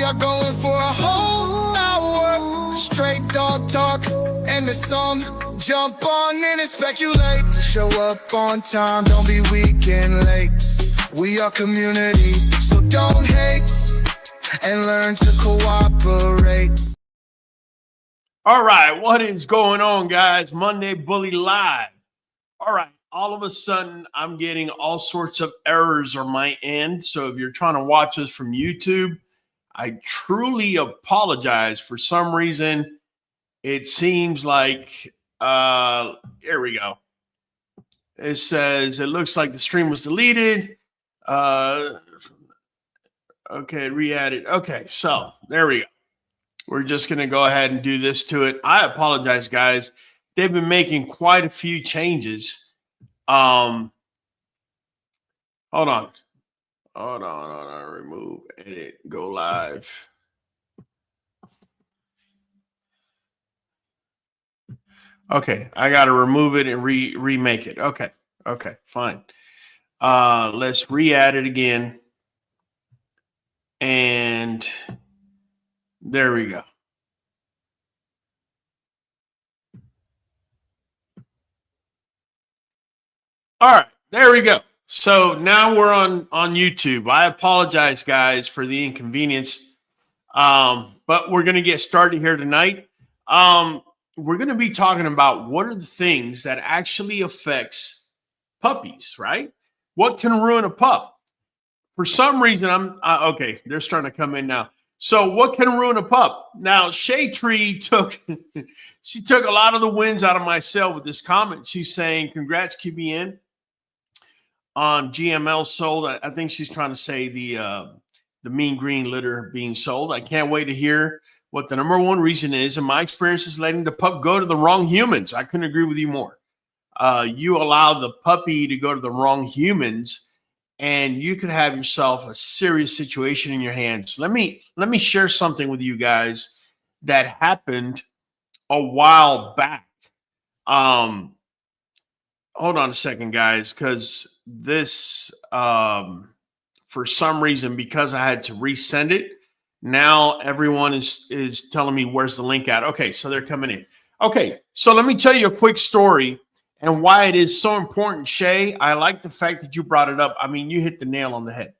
are going for a whole hour. Straight dog talk and the song. Jump on in and speculate. Show up on time, don't be weak and late. We are community, so don't hate. And learn to cooperate. All right, what is going on, guys? Monday Bully Live. All right, all of a sudden, I'm getting all sorts of errors on my end. So if you're trying to watch us from YouTube, I truly apologize. For some reason, it seems like, here we go. It says, it looks like the stream was deleted. Okay, re-added. Okay, so there we go. We're just going to go ahead and do this to it. I apologize, guys. They've been making quite a few changes. Hold on. Remove, edit, go live. Okay, I got to remove it and remake it. Okay, fine. Let's re-add it again. And there we go. All right, there we go. So now we're on YouTube. I apologize, guys, for the inconvenience. But we're going to get started here tonight. We're going to be talking about what are the things that actually affects puppies, right? What can ruin a pup? For some reason, okay, they're starting to come in now. So what can ruin a pup? Now, Shay Tree took a lot of the wins out of my sail with this comment. She's saying, congrats, QBN, on GML sold. I think she's trying to say the mean green litter being sold. I can't wait to hear what the number one reason is. In my experience, is letting the pup go to the wrong humans. I couldn't agree with you more. You allow the puppy to go to the wrong humans, and you could have yourself a serious situation in your hands. Let me share something with you guys that happened a while back. Hold on a second, guys, because this, for some reason, because I had to resend it, now everyone is telling me where's the link at. Okay, so they're coming in. Okay, so let me tell you a quick story and why it is so important, Shay. I like the fact that you brought it up. I mean, you hit the nail on the head.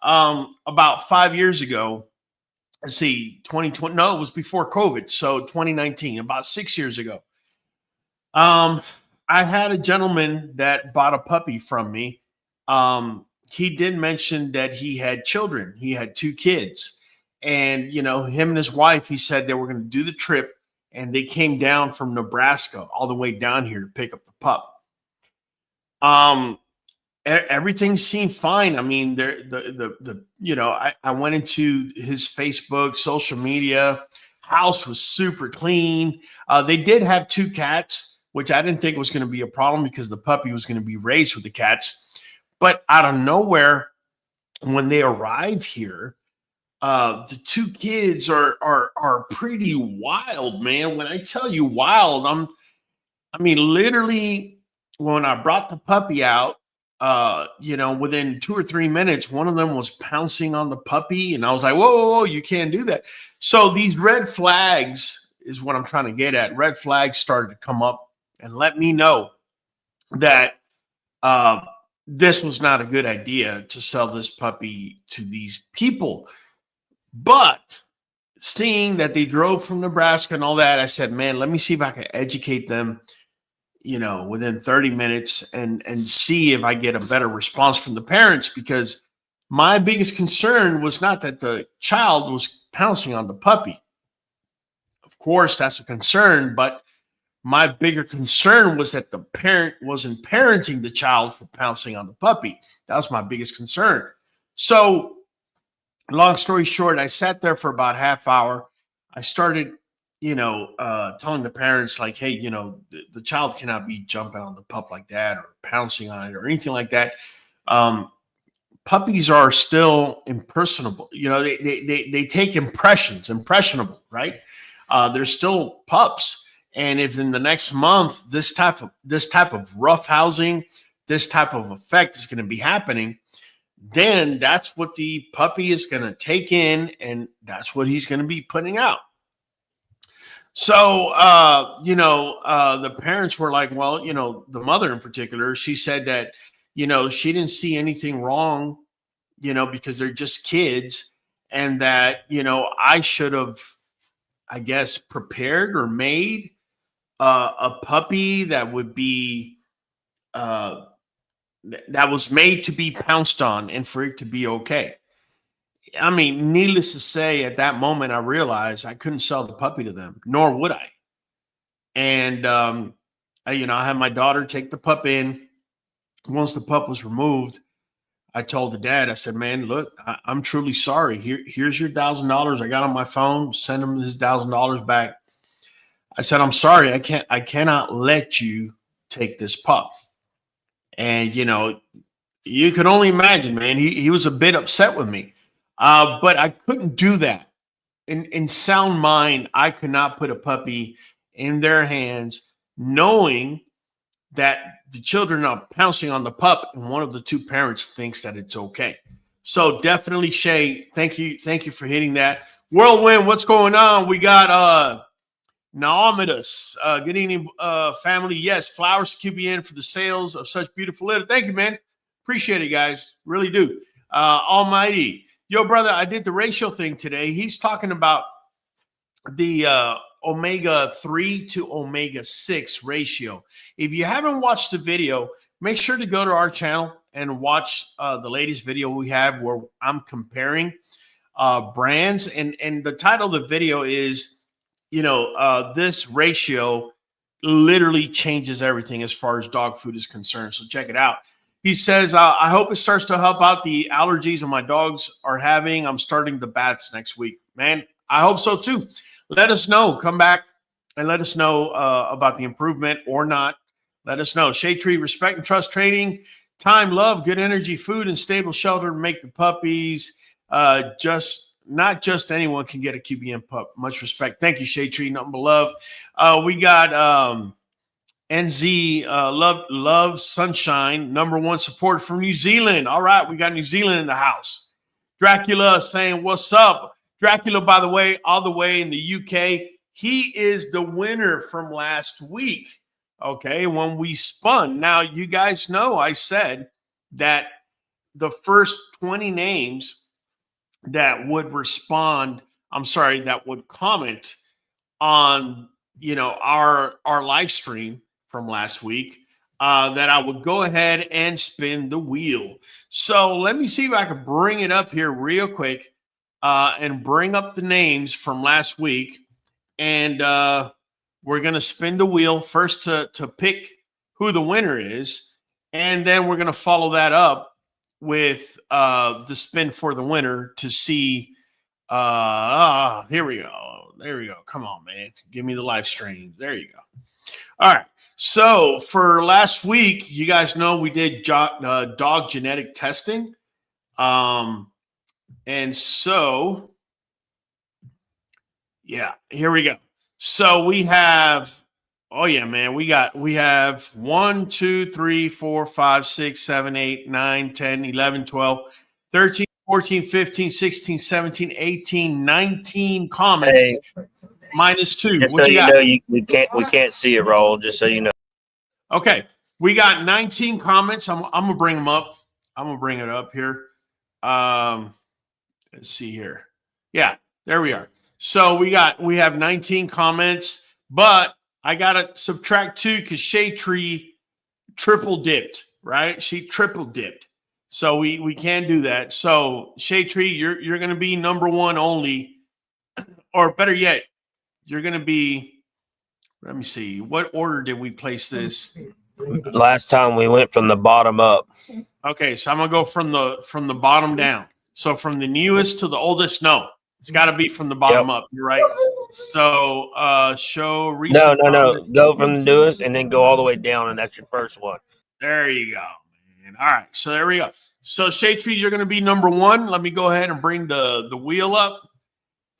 About 5 years ago, let's see, 2020. No, it was before COVID. So 2019, about 6 years ago. I had a gentleman that bought a puppy from me. He did mention that he had children. He had 2 kids. And, you know, him and his wife, he said they were going to do the trip. And they came down from Nebraska all the way down here to pick up the pup. Everything seemed fine. I mean, I went into his Facebook, social media. House was super clean. They did have 2 cats, which I didn't think was going to be a problem because the puppy was going to be raised with the cats. But out of nowhere, when they arrive here, the 2 kids are pretty wild, man. When I tell you wild, I mean, literally, when I brought the puppy out, within 2 or 3 minutes, one of them was pouncing on the puppy, and I was like, whoa, you can't do that. So these red flags is what I'm trying to get at. Red flags started to come up and let me know that this was not a good idea to sell this puppy to these people. But seeing that they drove from Nebraska and all that, I said, man, let me see if I can educate them, within 30 minutes and see if I get a better response from the parents, because my biggest concern was not that the child was pouncing on the puppy. Of course, that's a concern, but my bigger concern was that the parent wasn't parenting the child for pouncing on the puppy. That was my biggest concern. So, long story short, I sat there for about half hour. I started, telling the parents, like, hey, the child cannot be jumping on the pup like that or pouncing on it or anything like that. Puppies are still impersonable. They take impressionable, right? They're still pups. And if in the next month, this type of rough housing, this type of effect is going to be happening, then that's what the puppy is going to take in, and that's what he's going to be putting out. So, the parents were like, well, the mother in particular, she said that, she didn't see anything wrong, because they're just kids, and that, I should have, I guess, prepared or made a puppy that would be, that was made to be pounced on and for it to be okay. I mean, needless to say, at that moment, I realized I couldn't sell the puppy to them, nor would I. And, I had my daughter take the pup in. Once the pup was removed, I told the dad, I said, man, look, I'm truly sorry. Here's your $1,000 I got on my phone. Send him his $1,000 back. I said, I'm sorry. I cannot let you take this pup. And, you could only imagine, man, he was a bit upset with me. But I couldn't do that. In sound mind, I could not put a puppy in their hands knowing that the children are pouncing on the pup and one of the two parents thinks that it's okay. So definitely, Shay, thank you for hitting that. Whirlwind, what's going on? We got Naomidas. Good evening, family. Yes, flowers to QBN for the sales of such beautiful litter. Thank you, man. Appreciate it, guys. Really do. Almighty. Yo, brother, I did the ratio thing today. He's talking about the omega-3 to omega-6 ratio. If you haven't watched the video, make sure to go to our channel and watch the latest video we have where I'm comparing brands. And the title of the video is, this ratio literally changes everything as far as dog food is concerned. So check it out. He says, I hope it starts to help out the allergies that my dogs are having. I'm starting the baths next week. Man, I hope so too. Let us know. Come back and let us know about the improvement or not. Let us know. Shade Tree, respect and trust training, time, love, good energy, food, and stable shelter to make the puppies. Not just anyone can get a QBN pup. Much respect. Thank you, Shade Tree. Nothing but love. We got NZ Love Sunshine, #1 support from New Zealand. All right, we got New Zealand in the house. Dracula saying, what's up? Dracula, by the way, all the way in the UK. He is the winner from last week, okay, when we spun. Now, you guys know I said that the first 20 names that would that would comment on, our live stream from last week, that I would go ahead and spin the wheel. So let me see if I can bring it up here real quick and bring up the names from last week. And we're going to spin the wheel first to pick who the winner is. And then we're going to follow that up with the spin for the winner to see. Here we go. There we go. Come on, man. Give me the live stream. There you go. All right. So for last week, you guys know we did dog genetic testing. And so, yeah, here we go. So we have, oh yeah, man, we have 1, 2, 3, 4, 5, 6, 7, 8, 9, 10, 11, 12, 13, 14, 15, 16, 17, 18, 19 comments. Hey, -2. just What so you you got? know, we can't see it roll. Just so you know. Okay, we got 19 comments. I'm gonna bring them up. I'm gonna bring it up here. Let's see here. Yeah, there we are. So we have 19 comments, but I gotta subtract 2 because Shade Tree triple dipped, right? She triple dipped. So we can't do that. So Shade Tree, you're gonna be #1 only, or better yet, you're gonna be. Let me see. What order did we place this? Last time we went from the bottom up. Okay, so I'm gonna go from the bottom down. So from the newest to the oldest. No, it's got to be from the bottom up. You're right. So show recent. No. Go from the newest and then go all the way down, and that's your first one. There you go, man. All right, so there we go. So Shade Tree, you're gonna be #1. Let me go ahead and bring the wheel up.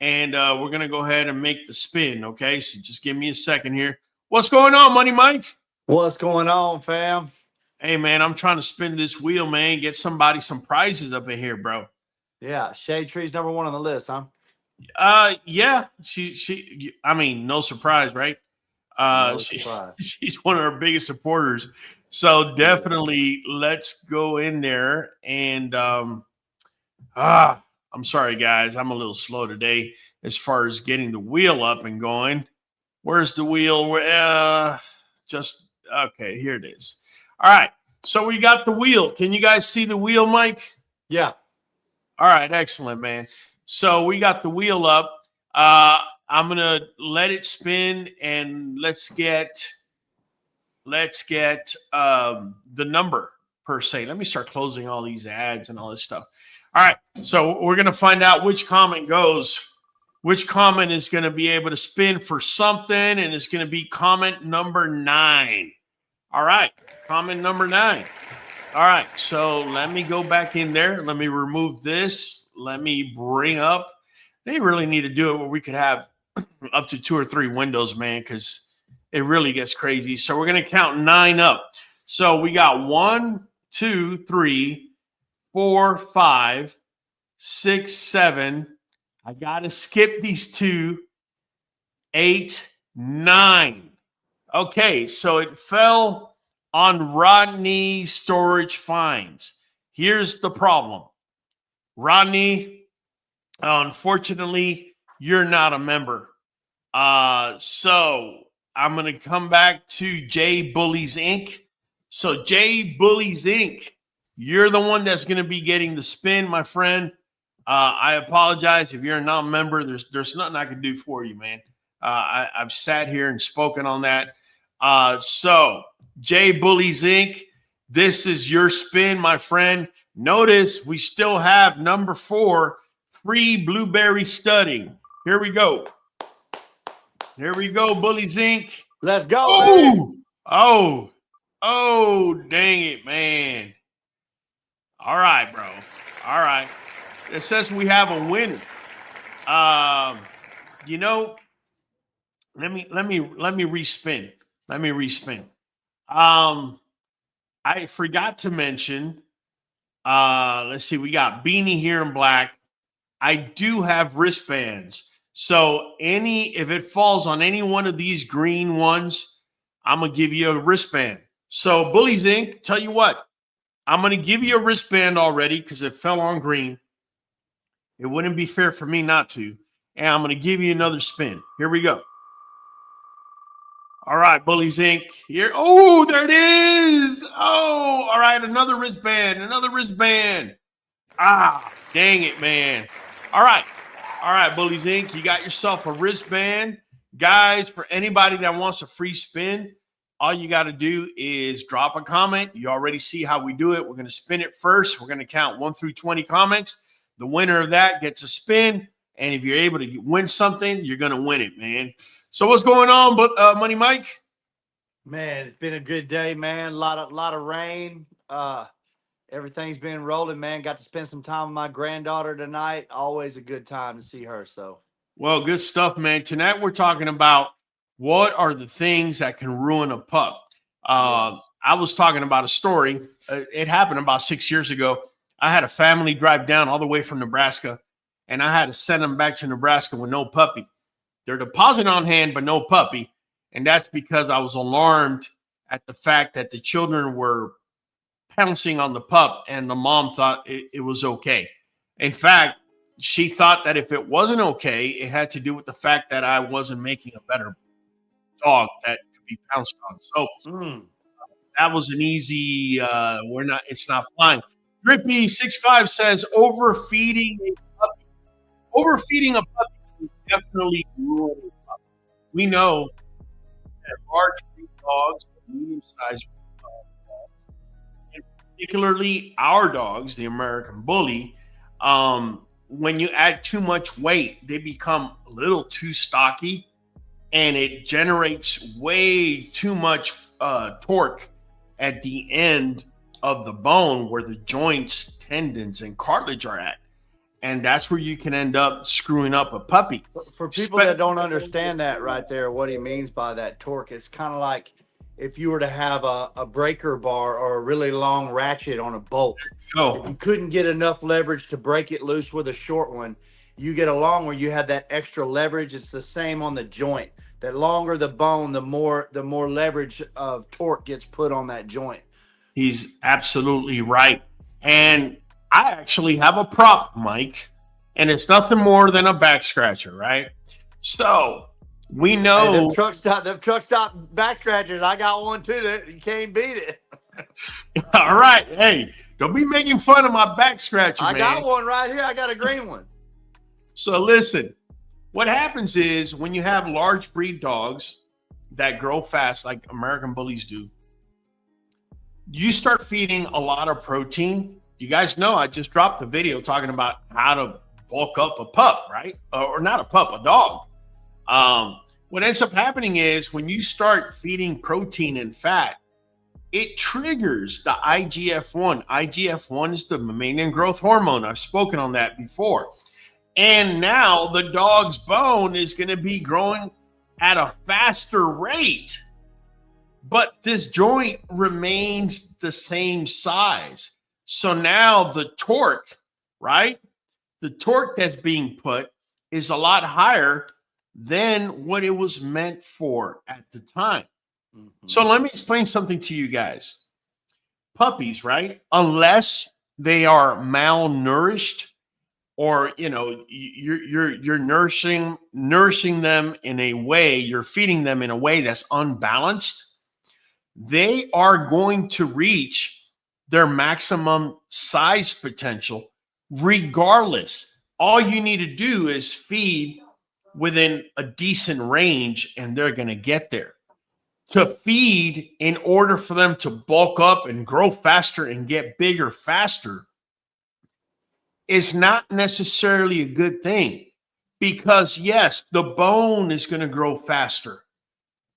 And we're going to go ahead and make the spin, okay? So just give me a second here. What's going on, Money Mike? What's going on, fam? Hey, man, I'm trying to spin this wheel, man. Get somebody some prizes up in here, bro. Yeah, Shade Tree's number one on the list, huh? Yeah. She. I mean, no surprise, right? No surprise. She's one of our biggest supporters. So definitely, let's go in there and I'm sorry, guys. I'm a little slow today as far as getting the wheel up and going. Where's the wheel? Just okay. Here it is. All right. So we got the wheel. Can you guys see the wheel, Mike? Yeah. All right. Excellent, man. So we got the wheel up. I'm gonna let it spin and let's get the number per se. Let me start closing all these ads and all this stuff. All right. So we're gonna find out which comment goes. Which comment is going to be able to spin for something, and it's going to be comment number 9. All right, comment number 9. All right, so let me go back in there. Let me remove this. Let me bring up. They really need to do it where we could have up to 2 or 3 windows, man, because it really gets crazy. So we're going to count 9 up. So we got 1, 2, 3, 4, 5, 6, 7. I got to skip these 2, 8, 9. Okay, so it fell on Rodney Storage Finds. Here's the problem. Rodney, unfortunately, you're not a member. So I'm going to come back to J Bullies Inc. So J Bullies Inc., you're the one that's going to be getting the spin, my friend. I apologize if you're a non-member. There's nothing I can do for you, man. I've sat here and spoken on that. So, J Bullies Inc., this is your spin, my friend. Notice we still have number 4, free blueberry studding. Here we go. Here we go, Bullies Inc. Let's go. Oh, dang it, man. All right, bro. All right. It says we have a winner. You know, let me respin. Let me respin. I forgot to mention. Let's see. We got Beanie here in black. I do have wristbands. So if it falls on any one of these green ones, I'm gonna give you a wristband. So Bullies Inc., tell you what, I'm gonna give you a wristband already because it fell on green. It wouldn't be fair for me not to. And I'm going to give you another spin. Here we go. All right, Bullies Inc. Here. Oh, there it is. Oh, all right. Another wristband. Another wristband. Dang it, man. All right. All right, Bullies Inc. You got yourself a wristband. Guys, for anybody that wants a free spin, all you got to do is drop a comment. You already see how we do it. We're going to spin it first. We're going to count 1 through 20 comments. The winner of that gets a spin, and if you're able to win something, you're going to win it, man. So what's going on, Money Mike? Man, it's been a good day, man. A lot of rain. Everything's been rolling, man. Got to spend some time with my granddaughter tonight. Always a good time to see her. So, well, good stuff, man. Tonight we're talking about what are the things that can ruin a pup. Yes. I was talking about a story. It happened about 6 years ago. I had a family drive down all the way from Nebraska, and I had to send them back to Nebraska with no puppy. Their deposit on hand, but no puppy. And that's because I was alarmed at the fact that the children were pouncing on the pup, and the mom thought it was okay. In fact, she thought that if it wasn't okay, it had to do with the fact that I wasn't making a better dog that could be pounced on. So that was an easy, it's not flying. Drippy65 says overfeeding a puppy is definitely ruin a puppy. We know that large breed dogs, medium-sized dogs, and particularly our dogs, the American Bully, when you add too much weight, they become a little too stocky, and it generates way too much torque at the end of the bone where the joints, tendons, and cartilage are at. And that's where you can end up screwing up a puppy. For people that don't understand that right there, what he means by that torque, it's kind of like if you were to have a breaker bar or a really long ratchet on a bolt. If you couldn't get enough leverage to break it loose with a short one, you get a long where you have that extra leverage. It's the same on the joint. The longer the bone, the more leverage of torque gets put on that joint. He's absolutely right. And I actually have a prop, Mike, and it's nothing more than a back scratcher, right? So we know Hey, them truck stop back scratchers. I got one too. That you can't beat it. all right. Hey, don't be making fun of my back scratcher, I man. got one right here. I got a green one. So listen, what happens is when you have large breed dogs that grow fast, like American bullies do, you start feeding a lot of protein. You guys know I just dropped a video talking about how to bulk up a pup, right? Or not a pup, a dog. What ends up happening is when you start feeding protein and fat, it triggers the IGF-1. IGF-1 is the mammalian growth hormone. I've spoken on that before. And now the dog's bone is going to be growing at a faster rate, but this joint remains the same size. So now the torque, right? The torque that's being put is a lot higher than what it was meant for at the time. So let me explain something to you guys. Puppies, right? Unless they are malnourished, or you're nourishing them in a way, you're feeding them in a way that's unbalanced, they are going to reach their maximum size potential regardless. All you need to do is feed within a decent range and they're going to get there. To feed in order for them to bulk up and grow faster and get bigger faster is not necessarily a good thing, because yes, the bone is going to grow faster,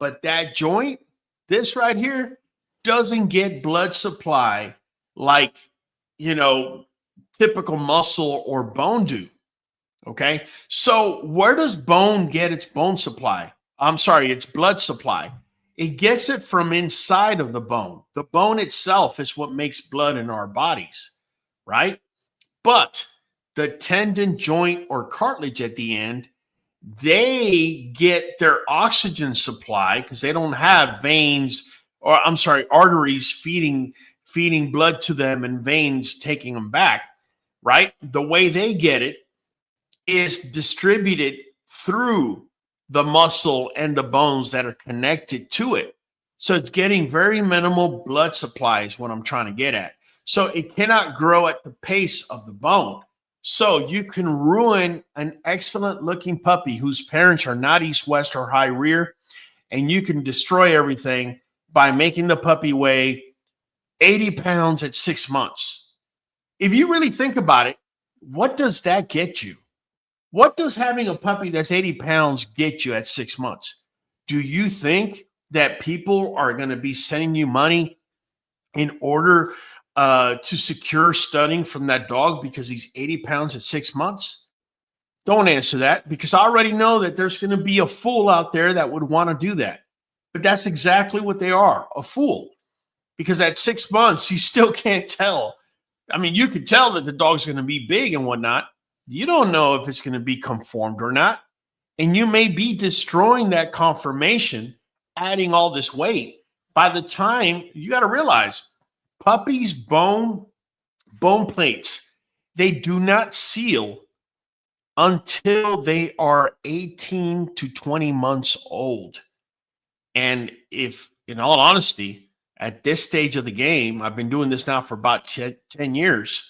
but that joint, this right here, doesn't get blood supply like, typical muscle or bone do. Okay. So where does bone get its bone supply? I'm sorry, its blood supply. It gets it from inside of the bone. The bone itself is what makes blood in our bodies, right? But the tendon, joint, or cartilage at the end, they get their oxygen supply because they don't have veins, or I'm sorry, arteries feeding blood to them and veins taking them back, right? The way they get it is distributed through the muscle and the bones that are connected to it. So it's getting very minimal blood supply is what I'm trying to get at. So it cannot grow at the pace of the bone. So you can ruin an excellent looking puppy whose parents are not east, west, or high rear, and you can destroy everything by making the puppy weigh 80 pounds at 6 months. If you really think about it, what does that get you? What does having a puppy that's 80 pounds get you at 6 months? Do you think that people are going to be sending you money in order to secure stunning from that dog because he's 80 pounds at 6 months? Don't answer that, because I already know that there's going to be a fool out there that would want to do that. But that's exactly what they are, a fool. Because at 6 months, you still can't tell. I mean, you could tell that the dog's going to be big and whatnot. You don't know if it's going to be conformed or not. And you may be destroying that conformation, adding all this weight. By the time, you got to realize, puppies' bone plates, they do not seal until they are 18 to 20 months old. And if, in all honesty, at this stage of the game, I've been doing this now for about 10 years,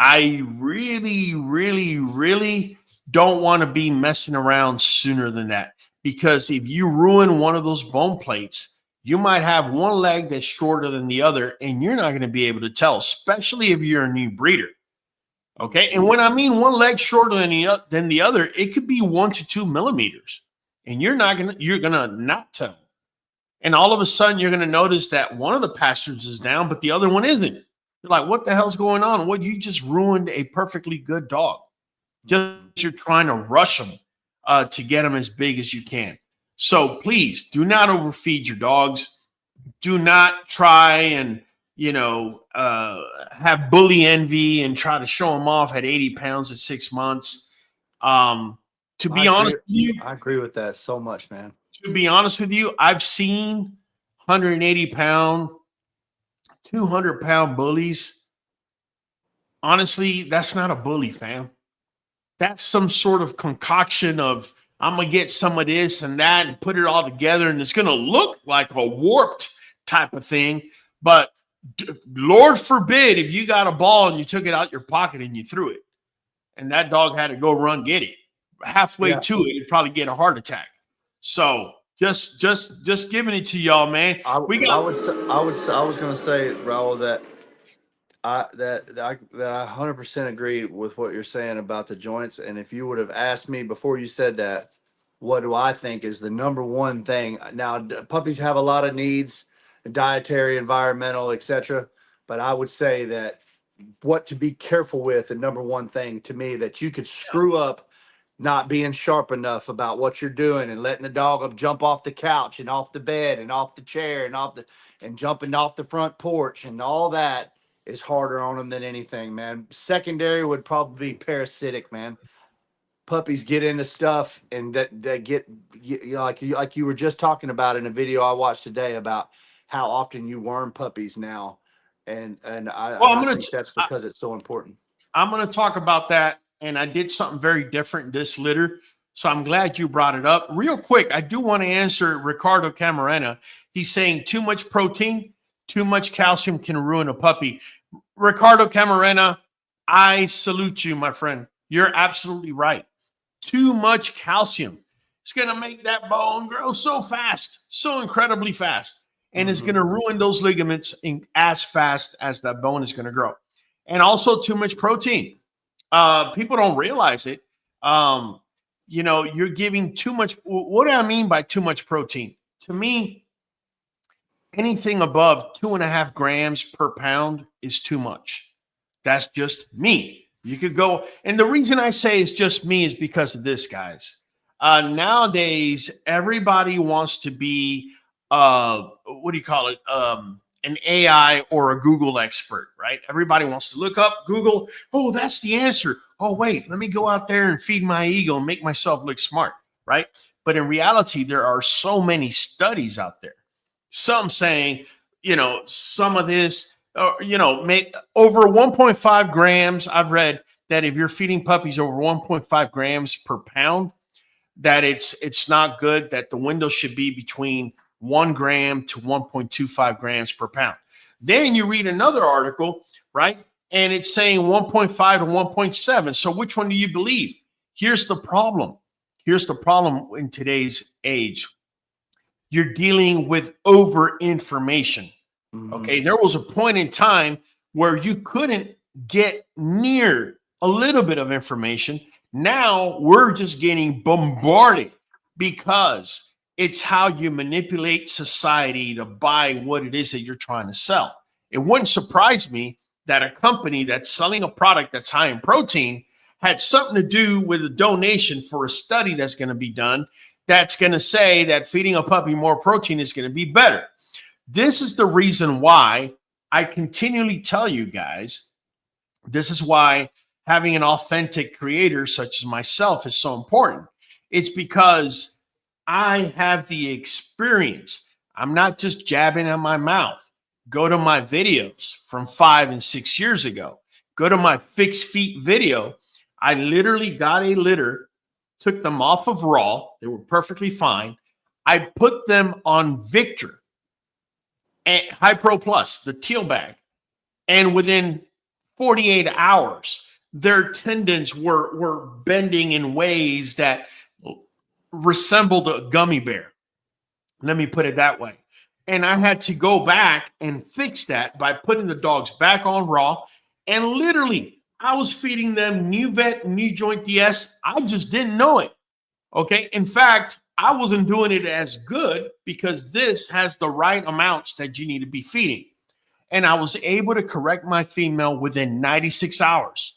I really, really, really don't want to be messing around sooner than that. Because if you ruin one of those bone plates, you might have one leg that's shorter than the other, and you're not going to be able to tell, especially if you're a new breeder. Okay. And when I mean one leg shorter than the other, it could be 1 to 2 millimeters, and you're going to not tell. And all of a sudden you're going to notice that one of the pastures is down, but the other one isn't. You're like, what the hell's going on? Well, you just ruined a perfectly good dog. Just you're trying to rush them to get them as big as you can. So please do not overfeed your dogs. do not try and, have bully envy and try to show them off at 80 pounds at 6 months. To be honest with you, I agree with that so much, man. To be honest with you, I've seen 180-pound, 200-pound bullies. Honestly, that's not a bully, fam. That's some sort of concoction of, I'm going to get some of this and that and put it all together, and it's going to look like a warped type of thing. But Lord forbid if you got a ball and you took it out your pocket and you threw it, and that dog had to go run get it. Halfway to it, it'd probably get a heart attack. So just giving it to y'all, man. I was going to say, Raul, that I 100% agree with what you're saying about the joints. And if you would have asked me before you said that, what do I think is the number one thing? Now, puppies have a lot of needs, dietary, environmental, etc. But I would say that what to be careful with, the number one thing to me that you could screw up not being sharp enough about what you're doing and letting the dog jump off the couch and off the bed and off the chair and jumping off the front porch and all that is harder on them than anything, man. Secondary would probably be parasitic, man. Puppies get into stuff and that get like you were just talking about in a video I watched today about how often you worm puppies now, and I think that's because it's so important. I'm going to talk about that, and I did something very different in this litter, so I'm glad you brought it up. Real quick, I do want to answer Ricardo Camarena. He's saying too much protein, too much calcium can ruin a puppy. Ricardo Camarena, I salute you, my friend. You're absolutely right. Too much calcium. It's going to make that bone grow so fast, so incredibly fast. And it's going to ruin those ligaments as fast as that bone is going to grow. And also too much protein. People don't realize it. You're giving too much. What do I mean by too much protein? To me, anything above 2.5 grams per pound is too much. That's just me. You could go, and the reason I say it's just me is because of this, guys. Nowadays, everybody wants to be, what do you call it? An AI or a Google expert, right? Everybody wants to look up Google. Oh, that's the answer. Oh, wait, let me go out there and feed my ego and make myself look smart, right? But in reality, there are so many studies out there. Some saying, some of this, make over 1.5 grams. I've read that if you're feeding puppies over 1.5 grams per pound, that it's not good, that the window should be between 1 gram to 1.25 grams per pound. Then you read another article, right? And it's saying 1.5 to 1.7. So which one do you believe? Here's the problem. Here's the problem in today's age. You're dealing with over information. Okay. There was a point in time where you couldn't get near a little bit of information. Now we're just getting bombarded because it's how you manipulate society to buy what it is that you're trying to sell. It wouldn't surprise me that a company that's selling a product that's high in protein had something to do with a donation for a study that's going to be done that's going to say that feeding a puppy more protein is going to be better. This is the reason why I continually tell you guys, this is why having an authentic creator such as myself is so important. It's because I have the experience. I'm not just jabbing at my mouth. Go to my videos from 5 and 6 years ago. Go to my fixed feet video. I literally got a litter, took them off of raw. They were perfectly fine. I put them on Victor and High Pro Plus, the teal bag. And within 48 hours, their tendons were bending in ways that resembled a gummy bear. Let me put it that way. And I had to go back and fix that by putting the dogs back on raw. And literally, I was feeding them Nuvet NuJoint DS. I just didn't know it. Okay. In fact, I wasn't doing it as good because this has the right amounts that you need to be feeding. And I was able to correct my female within 96 hours.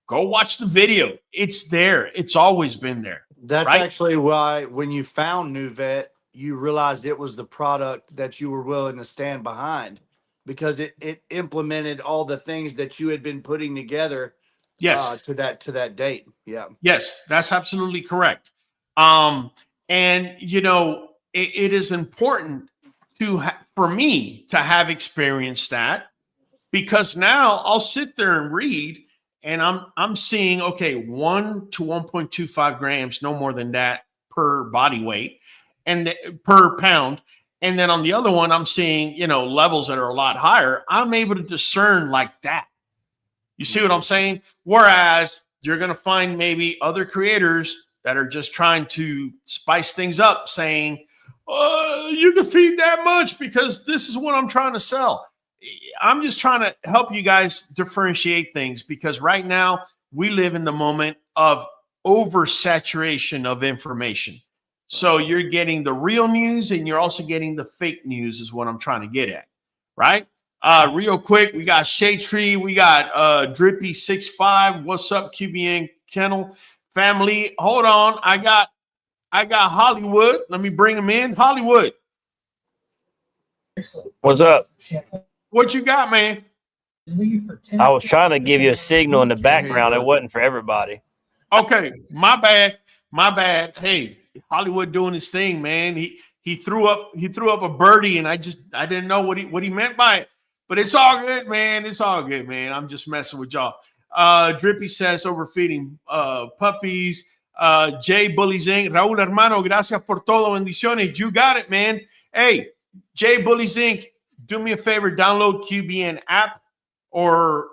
Go watch the video. It's there. It's always been there. That's right? actually why when you found Nuvet, you realized it was the product that you were willing to stand behind because it implemented all the things that you had been putting together Yes. to that date. Yeah. Yes, that's absolutely correct. And you know, it is important for me to have experienced that, because now I'll sit there and read, and I'm seeing, okay, 1 to 1.25 grams, no more than that per body weight, and per pound. And then on the other one, I'm seeing, you know, levels that are a lot higher. I'm able to discern like that. You see what I'm saying? Whereas you're going to find maybe other creators that are just trying to spice things up, saying, you can feed that much because this is what I'm trying to sell. I'm just trying to help you guys differentiate things, because right now we live in the moment of oversaturation of information. So you're getting the real news and you're also getting the fake news, is what I'm trying to get at, right? Real quick, we got Shade Tree, we got Drippy 65. What's up, QBN Kennel family? Hold on, I got Hollywood. Let me bring him in. Hollywood, What's up? what you got, man? I was trying to give you a signal in the background. It wasn't for everybody. Okay, my bad. Hey, Hollywood doing his thing, man. He threw up a birdie, and I didn't know what he meant by it. But it's all good, man. It's all good, man. I'm just messing with y'all. Drippy says overfeeding puppies. Jay Bullies Inc. Raúl hermano, gracias por todo. Bendiciones. You got it, man. Hey, Jay Bullies Inc., do me a favor, download QBN app. Download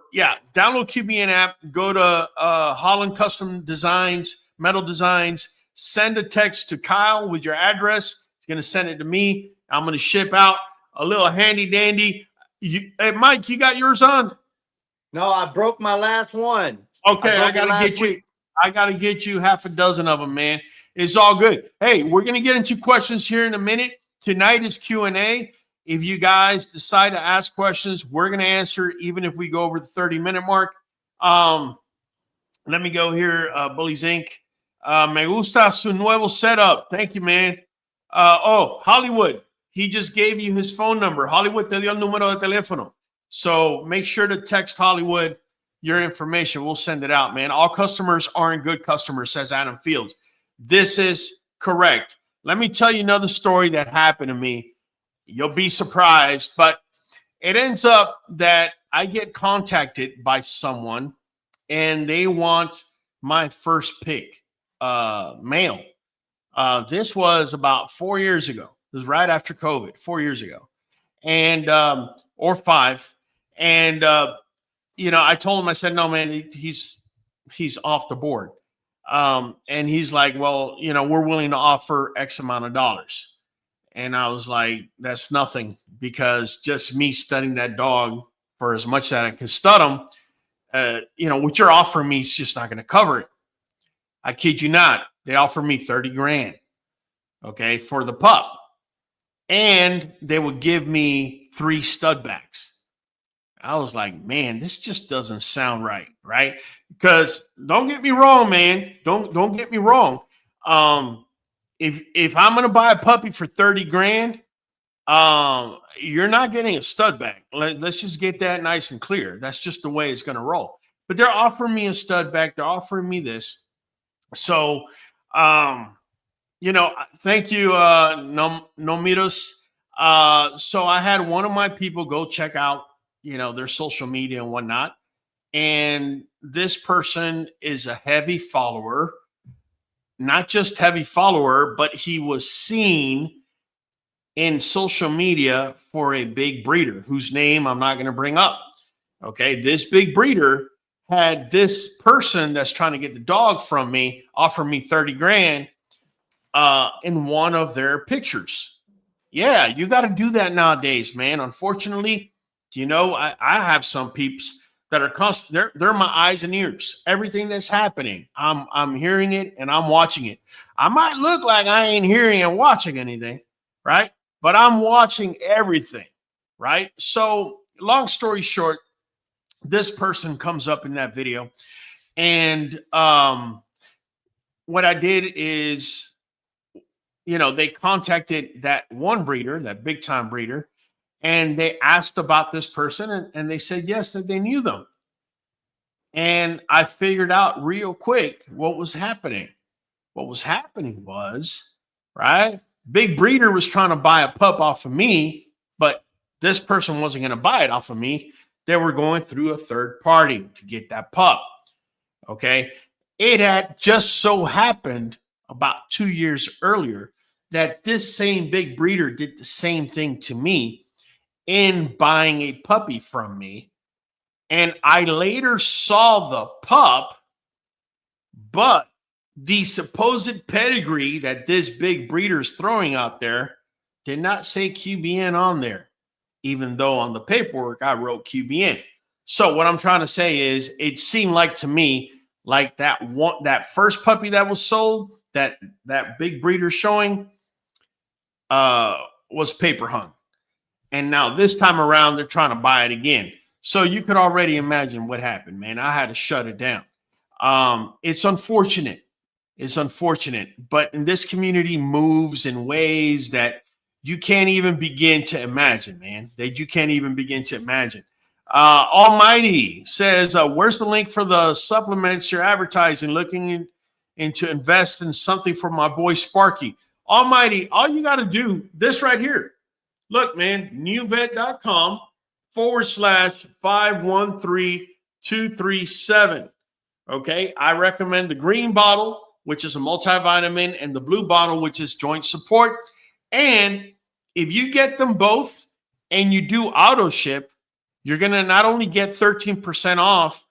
QBN app. Go to Holland Custom Designs, Metal Designs. Send a text to Kyle with your address. He's going to send it to me. I'm going to ship out a little handy dandy. Hey, Mike, you got yours on? No, I broke my last one. Okay, I gotta get you half a dozen of them, man. It's all good. Hey, we're gonna get into questions here in a minute. Tonight is Q&A. If you guys decide to ask questions, we're gonna answer even if we go over the 30-minute mark. Let me go here. Bullies Inc. Me gusta su nuevo setup. Thank you, man. Hollywood. He just gave you his phone number. Hollywood te dio el número de teléfono. So make sure to text Hollywood your information. We'll send it out, man. All customers aren't good customers, says Adam Fields. This is correct. Let me tell you another story that happened to me. You'll be surprised, but it ends up that I get contacted by someone and they want my first pick, male. This was about 4 years ago. It was right after COVID, 4 years ago, and or 5. And I told him, I said, no, man, he's off the board. And he's like, well, we're willing to offer X amount of dollars. And I was like, that's nothing, because just me studying that dog for as much that I can stud him, what you're offering me is just not going to cover it. I kid you not. They offered me 30 grand, okay, for the pup. And they would give me 3 stud backs. I was like, man, this just doesn't sound right, right? Because don't get me wrong, man. Don't get me wrong. If I'm gonna buy a puppy for 30 grand, you're not getting a stud back. Let's just get that nice and clear. That's just the way it's gonna roll. But they're offering me a stud back. They're offering me this. So, thank you, Nomiros. So I had one of my people go check out, their social media and whatnot. And this person is a heavy follower, not just heavy follower, but he was seen in social media for a big breeder whose name I'm not going to bring up. Okay. This big breeder had this person that's trying to get the dog from me offer me 30 grand in one of their pictures. Yeah, you got to do that nowadays, man. Unfortunately, I have some peeps that are constant. They're my eyes and ears. Everything that's happening, I'm hearing it and I'm watching it. I might look like I ain't hearing and watching anything, right? But I'm watching everything, right? So, long story short, this person comes up in that video, and what I did is, they contacted that one breeder, that big time breeder, and they asked about this person, and they said yes, that they knew them. And I figured out real quick what was happening. What was happening was, right, big breeder was trying to buy a pup off of me, but this person wasn't going to buy it off of me. They were going through a third party to get that pup. Okay. It had just so happened about 2 years earlier that this same big breeder did the same thing to me in buying a puppy from me. And I later saw the pup, but the supposed pedigree that this big breeder is throwing out there did not say QBN on there, even though on the paperwork I wrote QBN. So what I'm trying to say is, it seemed like to me like that first puppy that was sold, that big breeder showing, was paper hung. And now this time around, they're trying to buy it again. So you could already imagine what happened, man. I had to shut it down. It's unfortunate. It's unfortunate. But in this community moves in ways that you can't even begin to imagine, man. That you can't even begin to imagine. Almighty says, where's the link for the supplements you're advertising? Looking into invest in something for my boy Sparky. Almighty, all you got to do, this right here. Look, man, nuvet.com/513237. Okay. I recommend the green bottle, which is a multivitamin, and the blue bottle, which is joint support. And if you get them both and you do auto ship, you're going to not only get 13% off,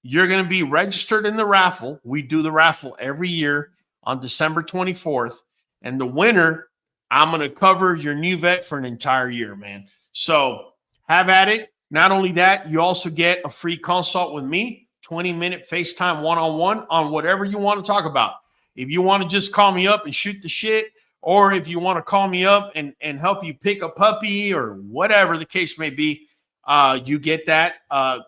you're going to be registered in the raffle. We do the raffle every year on December 24th. And the winner, I'm going to cover your Nuvet for an entire year, man. So have at it. Not only that, you also get a free consult with me, 20-minute FaceTime one-on-one on whatever you want to talk about. If you want to just call me up and shoot the shit, or if you want to call me up and help you pick a puppy or whatever the case may be, you get that.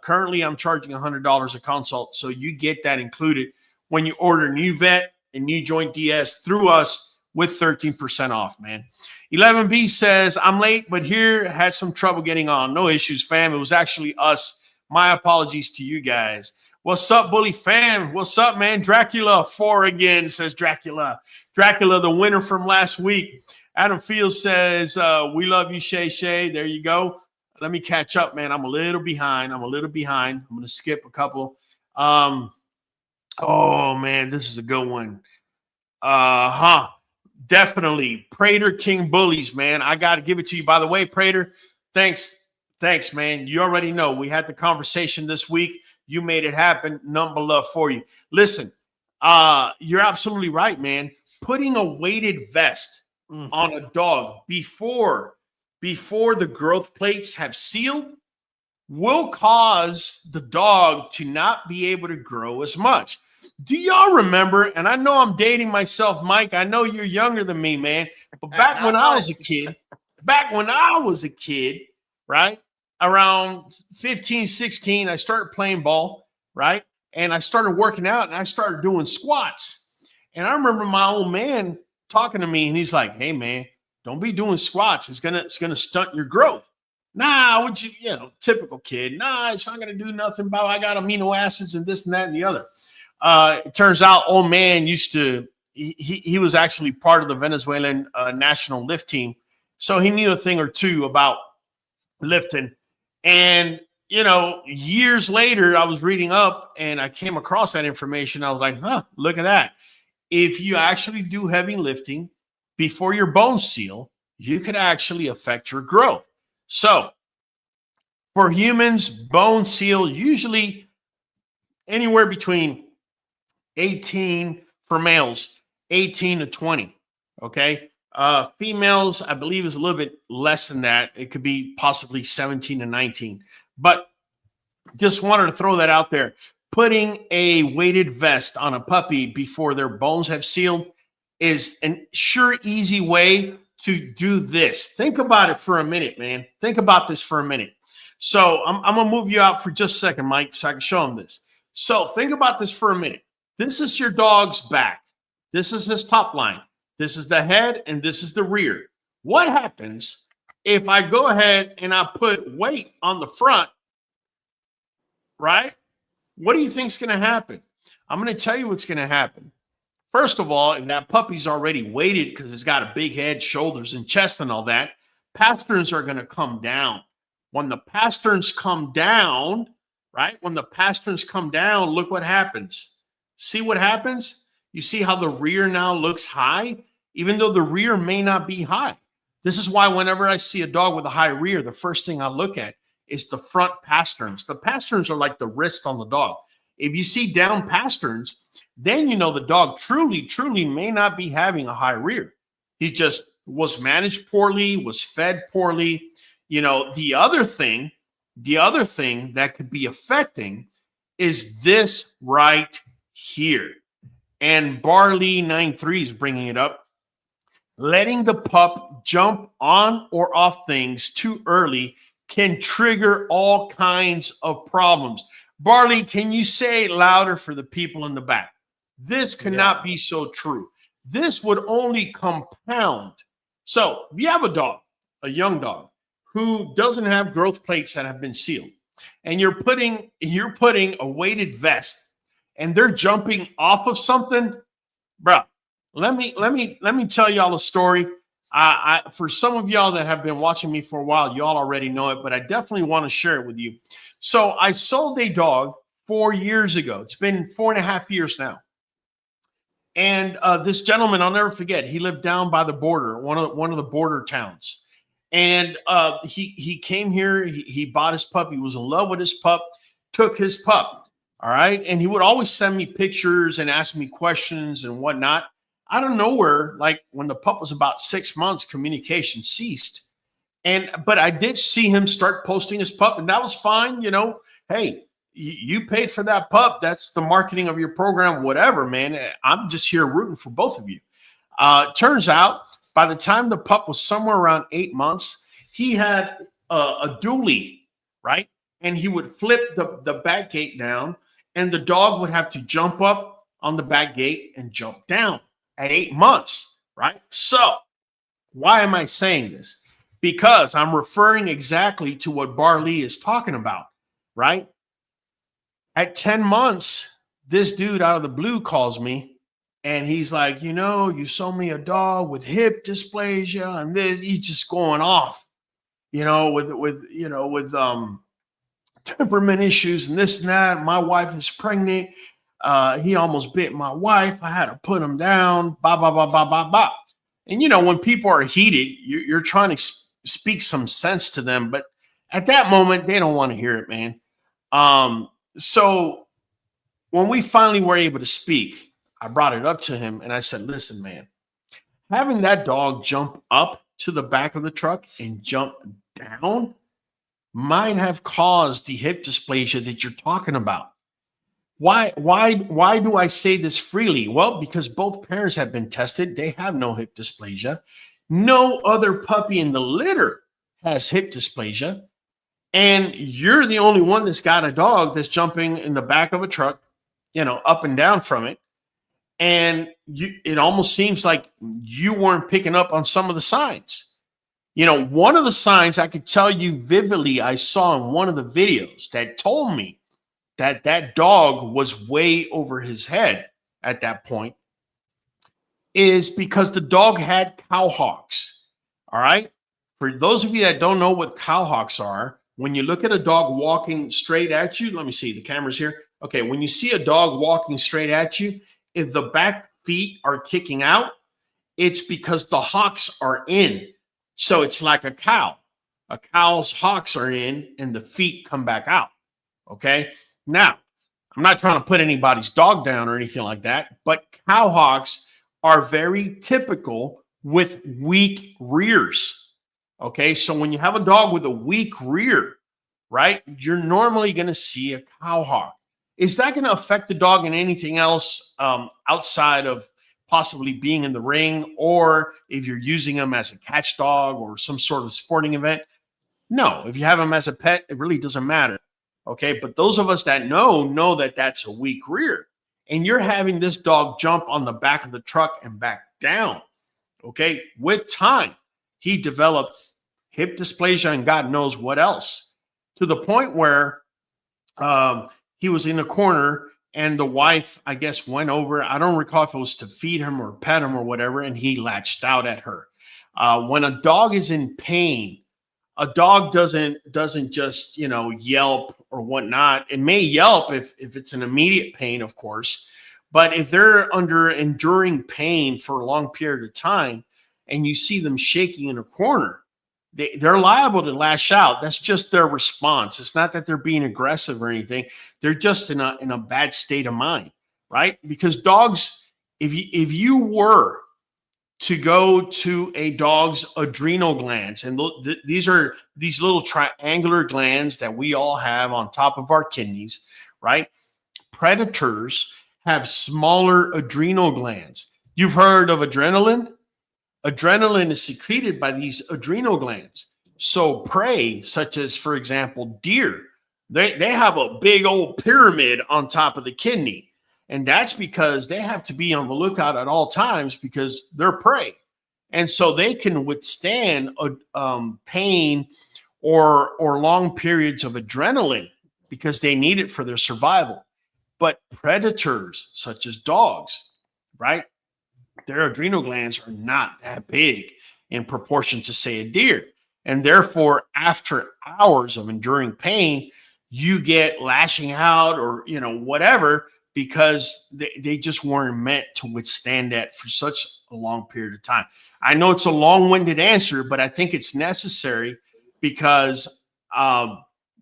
Currently, I'm charging $100 a consult, so you get that included when you order Nuvet and NuJoint DS through us with 13% off, man. 11B says, I'm late, but here had some trouble getting on. No issues, fam. It was actually us. My apologies to you guys. What's up, Bully fam? What's up, man? Dracula 4 again, says Dracula. Dracula, the winner from last week. Adam Fields says, we love you, Shay Shay. There you go. Let me catch up, man. I'm a little behind. I'm going to skip a couple. Oh, man, this is a good one. Definitely. Prater King Bullies, man. I got to give it to you. By the way, Prater, thanks, man. You already know. We had the conversation this week. You made it happen. Number love for you. Listen, you're absolutely right, man. Putting a weighted vest on a dog before the growth plates have sealed will cause the dog to not be able to grow as much. Do y'all remember, and I know I'm dating myself, Mike, I know you're younger than me, man, but back when I was a kid, right, around 15, 16, I started playing ball, right, and I started working out, and I started doing squats, and I remember my old man talking to me, and he's like, hey, man, don't be doing squats. It's gonna stunt your growth. Nah, would you typical kid. Nah, it's not gonna do nothing about I got amino acids and this and that and the other. It turns out old man he was actually part of the Venezuelan national lift team. So he knew a thing or two about lifting. And, years later, I was reading up and I came across that information. I was like, look at that. If you actually do heavy lifting before your bones seal, you could actually affect your growth. So for humans, bones seal usually anywhere between 18 for males, 18 to 20. Okay. Females, I believe, is a little bit less than that. It could be possibly 17 to 19. But just wanted to throw that out there. Putting a weighted vest on a puppy before their bones have sealed is an sure, easy way to do this. Think about it for a minute, man. Think about this for a minute. So I'm going to move you out for just a second, Mike, so I can show them this. So think about this for a minute. This is your dog's back. This is his top line. This is the head and this is the rear. What happens if I go ahead and I put weight on the front, right? What do you think is going to happen? I'm going to tell you what's going to happen. First of all, if that puppy's already weighted because it's got a big head, shoulders, and chest and all that, pasterns are going to come down. When the pasterns come down, right? When the pasterns come down, look what happens. See what happens? You see how the rear now looks high, even though the rear may not be high. This is why whenever I see a dog with a high rear, the first thing I look at is the front pasterns. The pasterns are like the wrist on the dog. If you see down pasterns, then you know the dog truly may not be having a high rear. He just was managed poorly, was fed poorly. You know, the other thing that could be affecting is this right here. And Barley 93 is bringing it up. Letting the pup jump on or off things too early can trigger all kinds of problems. Barley, can you say it louder for the people in the back? This cannot be so true. This would only compound. So if you have a dog, a young dog, who doesn't have growth plates that have been sealed, and you're putting a weighted vest, and they're jumping off of something, bro. Let me tell y'all a story. For some of y'all that have been watching me for a while, y'all already know it, but I definitely want to share it with you. So I sold a dog 4 years ago. It's been 4.5 years now. And this gentleman, I'll never forget, he lived down by the border, one of the border towns. And he came here, he bought his pup, he was in love with his pup, took his pup, all right? And he would always send me pictures and ask me questions and whatnot. Out of nowhere, like when the pup was about 6 months, communication ceased. But I did see him start posting his pup, and that was fine. You know, hey, you paid for that pup. That's the marketing of your program, whatever, man. I'm just here rooting for both of you. Turns out by the time the pup was somewhere around 8 months, he had a dually, right? And he would flip the back gate down, and the dog would have to jump up on the back gate and jump down at 8 months, right? So why am I saying this? Because I'm referring exactly to what Barley is talking about, right? At 10 months, this dude out of the blue calls me, and he's like, you know, you sold me a dog with hip dysplasia, and then he's just going off, you know, with temperament issues and this and that. My wife is pregnant. He almost bit my wife. I had to put him down. Blah, blah, blah, blah, blah, blah. And, you know, when people are heated, you're trying to speak some sense to them. But at that moment, they don't want to hear it, man. So when we finally were able to speak, I brought it up to him and I said, listen, man, having that dog jump up to the back of the truck and jump down might have caused the hip dysplasia that you're talking about. Why do I say this freely? Well, because both parents have been tested. They have no hip dysplasia. No other puppy in the litter has hip dysplasia. And you're the only one that's got a dog that's jumping in the back of a truck, you know, up and down from it. And it almost seems like you weren't picking up on some of the signs. You know, one of the signs I could tell you vividly I saw in one of the videos that told me that dog was way over his head at that point is because the dog had cowhawks. All right. For those of you that don't know what cowhawks are, when you look at a dog walking straight at you, let me see, the camera's here. Okay. When you see a dog walking straight at you, if the back feet are kicking out, it's because the hocks are in. So it's like a cow. A cow's hocks are in and the feet come back out. Okay. Now, I'm not trying to put anybody's dog down or anything like that, but cowhawks are very typical with weak rears. Okay, so when you have a dog with a weak rear, right, you're normally going to see a cowhawk. Is that going to affect the dog in anything else outside of possibly being in the ring, or if you're using them as a catch dog or some sort of sporting event? No, if you have them as a pet, it really doesn't matter. Okay, but those of us that know that that's a weak rear, and you're having this dog jump on the back of the truck and back down. Okay. With time, he developed hip dysplasia and God knows what else, to the point where he was in a corner and the wife, I guess, went over. I don't recall if it was to feed him or pet him or whatever, and he latched out at her. When a dog is in pain, a dog doesn't just, yelp or whatnot. It may yelp if it's an immediate pain, of course, but if they're under enduring pain for a long period of time and you see them shaking in a corner, they're liable to lash out. That's just their response. It's not that they're being aggressive or anything. They're just in a bad state of mind, right? Because dogs, if you were to go to a dog's adrenal glands, and these are these little triangular glands that we all have on top of our kidneys, right? Predators have smaller adrenal glands. You've heard of adrenaline? Adrenaline is secreted by these adrenal glands. So prey, such as, for example, deer, they have a big old pyramid on top of the kidney. And that's because they have to be on the lookout at all times because they're prey. And so they can withstand pain or long periods of adrenaline because they need it for their survival. But predators, such as dogs, right? Their adrenal glands are not that big in proportion to, say, a deer. And therefore, after hours of enduring pain, you get lashing out or, whatever, because they just weren't meant to withstand that for such a long period of time. I know it's a long-winded answer, but I think it's necessary because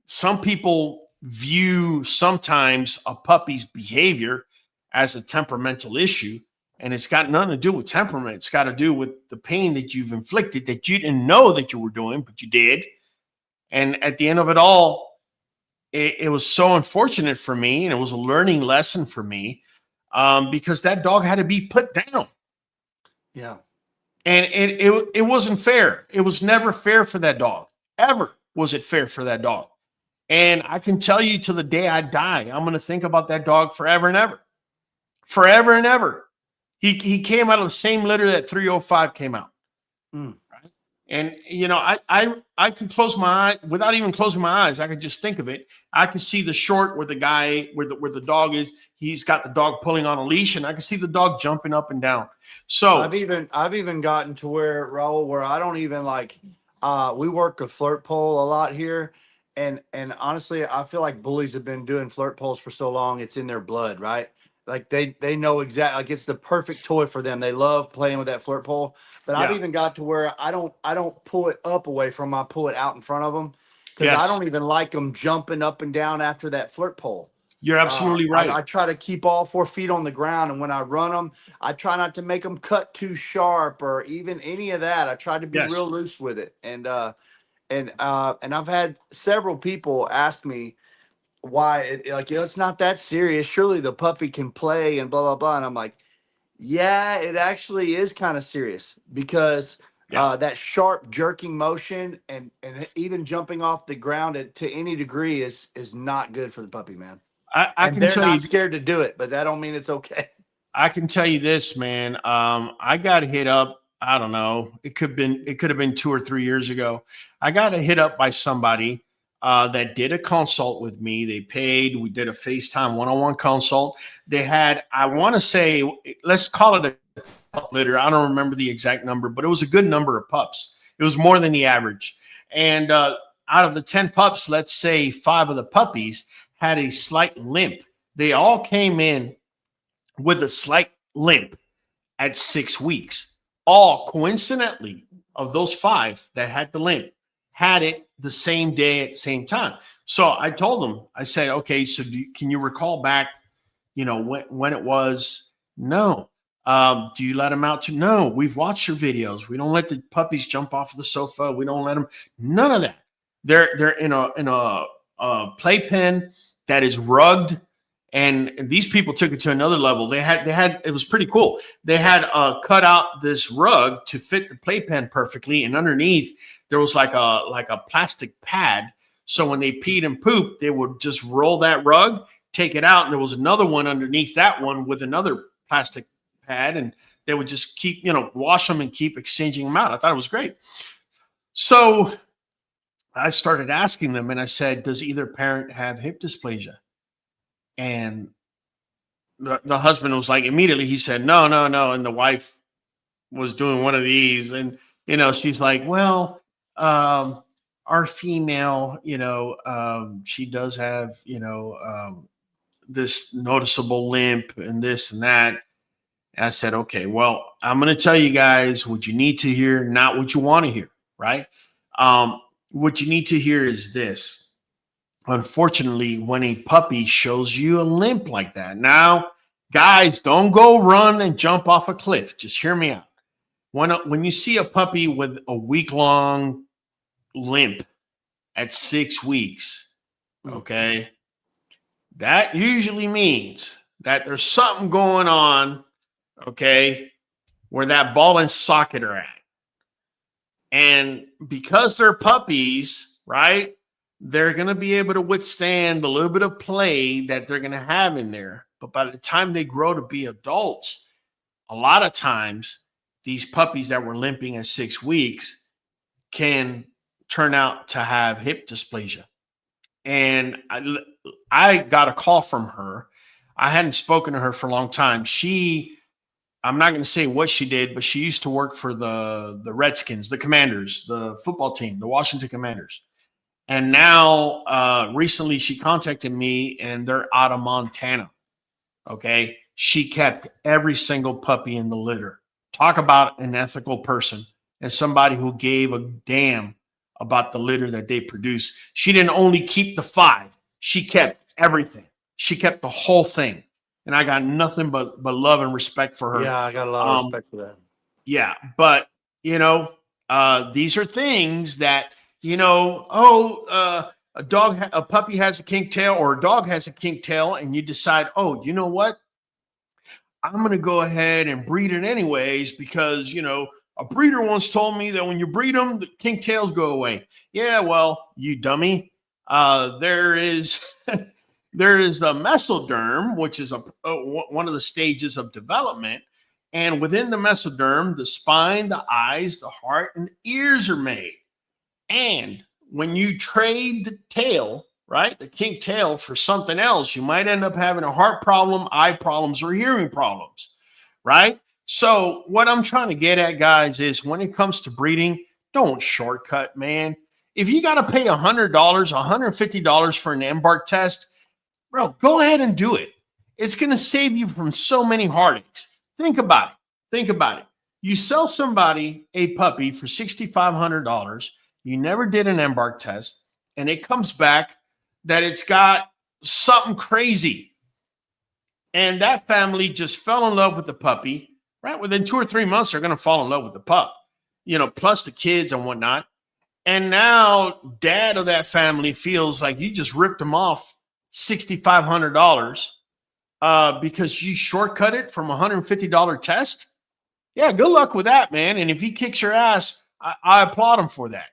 some people view sometimes a puppy's behavior as a temperamental issue. And it's got nothing to do with temperament. It's got to do with the pain that you've inflicted that you didn't know that you were doing, but you did. And at the end of it all, it was so unfortunate for me, and it was a learning lesson for me because that dog had to be put down. Yeah. And it wasn't fair. It was never fair for that dog. Ever was it fair for that dog. And I can tell you to the day I die, I'm going to think about that dog forever and ever. Forever and ever. He came out of the same litter that 305 came out. Right? And, I could close my eye without even closing my eyes. I could just think of it. I could see the short where the guy, where the dog is. He's got the dog pulling on a leash, and I can see the dog jumping up and down. So I've even gotten to where, Raul, where I don't even we work a flirt pole a lot here. And honestly, I feel like bullies have been doing flirt poles for so long. It's in their blood, right? Like they know exactly, like it's the perfect toy for them. They love playing with that flirt pole. But I've even got to where I don't pull it up away from them. I pull it out in front of them because I don't even like them jumping up and down after that flirt pole. You're absolutely right. I try to keep all 4 feet on the ground, and when I run them, I try not to make them cut too sharp or even any of that. I try to be real loose with it. And I've had several people ask me why it's not that serious. Surely the puppy can play and blah, blah, blah. And I'm like, yeah, it actually is kind of serious because that sharp jerking motion and even jumping off the ground to any degree is not good for the puppy, man. I can tell you, scared to do it, but that don't mean it's okay. I can tell you this, man. I got hit up. I don't know. It could have been 2 or 3 years ago. I got hit up by somebody that did a consult with me. They paid. We did a FaceTime one-on-one consult. They had, I want to say, let's call it a pup litter. I don't remember the exact number, but it was a good number of pups. It was more than the average. And out of the 10 pups, let's say 5 of the puppies had a slight limp. They all came in with a slight limp at 6 weeks. All coincidentally, of those 5 that had the limp, had it the same day at the same time. So I told them, I said, okay, so can you recall back, when it was? No. Do you let them out to? No, we've watched your videos. We don't let the puppies jump off of the sofa. We don't let them, none of that. They're in a playpen that is rugged. And these people took it to another level. They had, it was pretty cool. They had cut out this rug to fit the playpen perfectly. And underneath there was like a plastic pad. So when they peed and pooped, they would just roll that rug, take it out. And there was another one underneath that one with another plastic pad, and they would just keep, wash them and keep exchanging them out. I thought it was great. So I started asking them, and I said, does either parent have hip dysplasia? And the husband was like, immediately he said, no. And the wife was doing one of these, and, she's like, well, our female, she does have, this noticeable limp and this and that. And I said, okay, well, I'm going to tell you guys what you need to hear, not what you want to hear, right? What you need to hear is this. Unfortunately, when a puppy shows you a limp like that, now, guys, don't go run and jump off a cliff. Just hear me out. When you see a puppy with a week-long limp at 6 weeks, okay, that usually means that there's something going on, okay, where that ball and socket are at. And because they're puppies, right, they're going to be able to withstand the little bit of play that they're going to have in there. But by the time they grow to be adults, a lot of times these puppies that were limping at 6 weeks can turn out to have hip dysplasia. And I got a call from her. I hadn't spoken to her for a long time. I'm not going to say what she did, but she used to work for the Redskins, the Commanders, the football team, the Washington Commanders. And now recently she contacted me, and they're out of Montana. Okay. She kept every single puppy in the litter. Talk about an ethical person and somebody who gave a damn about the litter that they produce. She didn't only keep the 5. She kept everything. She kept the whole thing. And I got nothing but love and respect for her. Yeah, I got a lot of respect for that. Yeah. But, these are things that, a puppy has a kink tail, or a dog has a kink tail, and you decide, oh, you know what? I'm going to go ahead and breed it anyways because, a breeder once told me that when you breed them, the kink tails go away. Yeah, well, you dummy. There is there is a mesoderm, which is one of the stages of development. And within the mesoderm, the spine, the eyes, the heart, and ears are made. And when you trade the tail, right, the kink tail for something else, you might end up having a heart problem, eye problems, or hearing problems, right? So what I'm trying to get at, guys, is when it comes to breeding, don't shortcut, man. If you got to pay $100, $150 for an embark test, bro, go ahead and do it. It's going to save you from so many heartaches. Think about it. You sell somebody a puppy for $6,500. You never did an embark test, and it comes back that it's got something crazy. And that family just fell in love with the puppy, right? Within 2 or 3 months, they're going to fall in love with the pup, plus the kids and whatnot. And now dad of that family feels like you just ripped him off $6,500 because you shortcut it from $150 test. Yeah, good luck with that, man. And if he kicks your ass, I applaud him for that.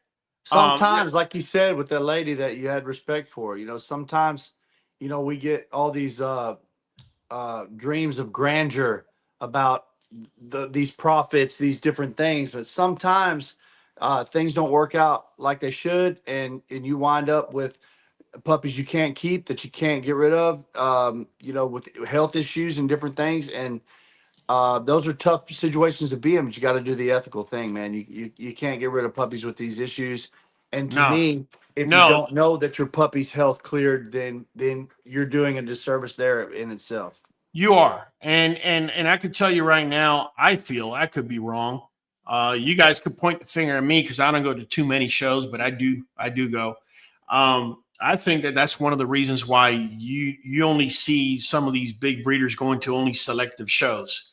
Sometimes, like you said, with that lady that you had respect for, sometimes, we get all these dreams of grandeur about these profits, these different things. But sometimes things don't work out like they should, and you wind up with puppies you can't keep, that you can't get rid of, with health issues and different things. And those are tough situations to be in, but you got to do the ethical thing, man. You can't get rid of puppies with these issues. And to me, if you don't know that your puppy's health cleared, then you're doing a disservice there in itself. You are. And I could tell you right now, I feel I could be wrong. You guys could point the finger at me because I don't go to too many shows, but I do go. I think that's one of the reasons why you only see some of these big breeders going to only selective shows.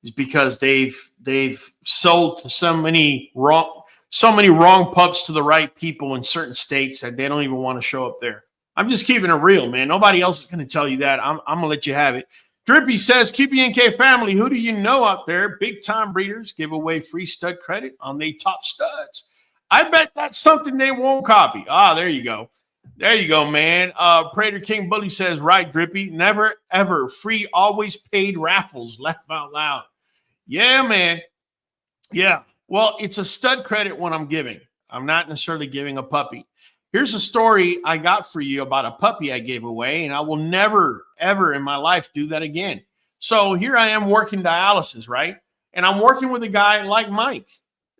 Is because they've sold to so many wrong pups to the right people in certain states that they don't even want to show up there. I'm just keeping it real, man. Nobody else is going to tell you that. I'm going to let you have it. Drippy says, QBNK family, who do you know out there? Big time breeders give away free stud credit on they top studs. I bet that's something they won't copy. There you go. There you go, man. Prater King Bully says, right, Drippy. Never, ever. Free, always paid raffles. Laugh out loud. Yeah, man. Yeah. Well, it's a stud credit when I'm giving. I'm not necessarily giving a puppy. Here's a story I got for you about a puppy I gave away, and I will never, ever in my life do that again. So here I am working dialysis, right? And I'm working with a guy like Mike.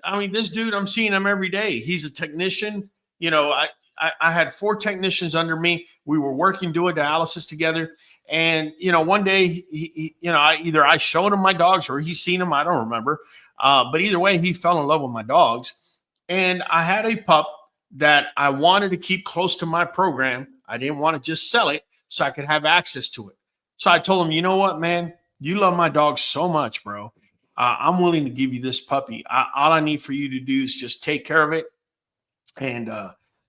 I mean, this dude, I'm seeing him every day. He's a technician. You know, I had 4 technicians under me. We were working, doing dialysis together. And, you know, one day, you know, I showed him my dogs or he's seen them. I don't remember. But either way, he fell in love with my dogs. And I had a pup that I wanted to keep close to my program. I didn't want to just sell it so I could have access to it. So I told him, you know what, man, you love my dog so much, bro. I'm willing to give you this puppy. All I need for you to do is just take care of it and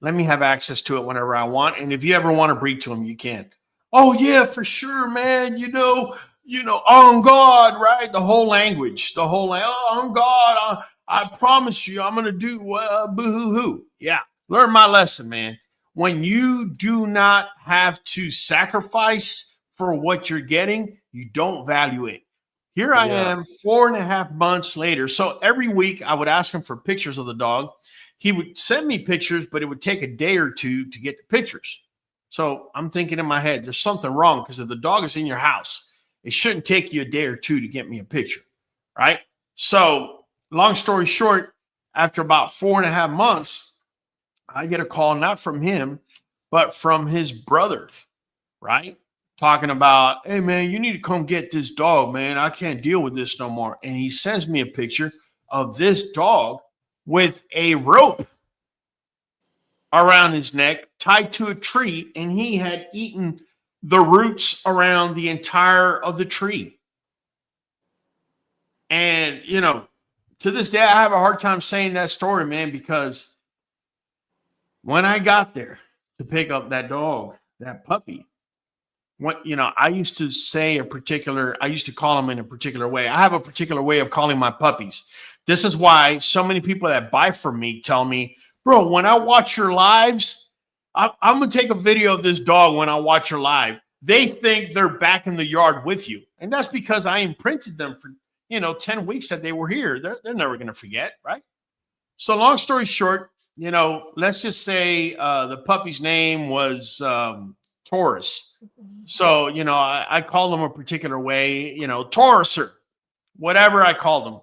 let me have access to it whenever I want. And if you ever want to breed to him, you can. Oh, yeah, for sure, man. You know, on God, right? The whole language, on God. I promise you, I'm going to do boo-hoo-hoo. Yeah, learn my lesson, man. When you do not have to sacrifice for what you're getting, you don't value it. Here I am 4.5 months later. So every week I would ask him for pictures of the dog. He would send me pictures, but it would take a day or two to get the pictures. So I'm thinking in my head, there's something wrong because if the dog is in your house, it shouldn't take you a day or two to get me a picture, right? So long story short, after about 4.5 months, I get a call not from him, but from his brother, right? Talking about, hey, man, you need to come get this dog, man. I can't deal with this no more. And he sends me a picture of this dog with a rope around his neck tied to a tree, and he had eaten the roots around the entire of the tree. And, you know, to this day, I have a hard time saying that story, man, because when I got there to pick up that dog, that puppy, what, you know, I used to call them in a particular way. I have a particular way of calling my puppies. This is why so many people that buy from me tell me, bro, when I watch your lives, I'm going to take a video of this dog when I watch your live. They think they're back in the yard with you. And that's because I imprinted them for, 10 weeks that they were here. They're never going to forget, right? So long story short, let's just say the puppy's name was Taurus. So, I call them a particular way, Taurus or whatever I call them.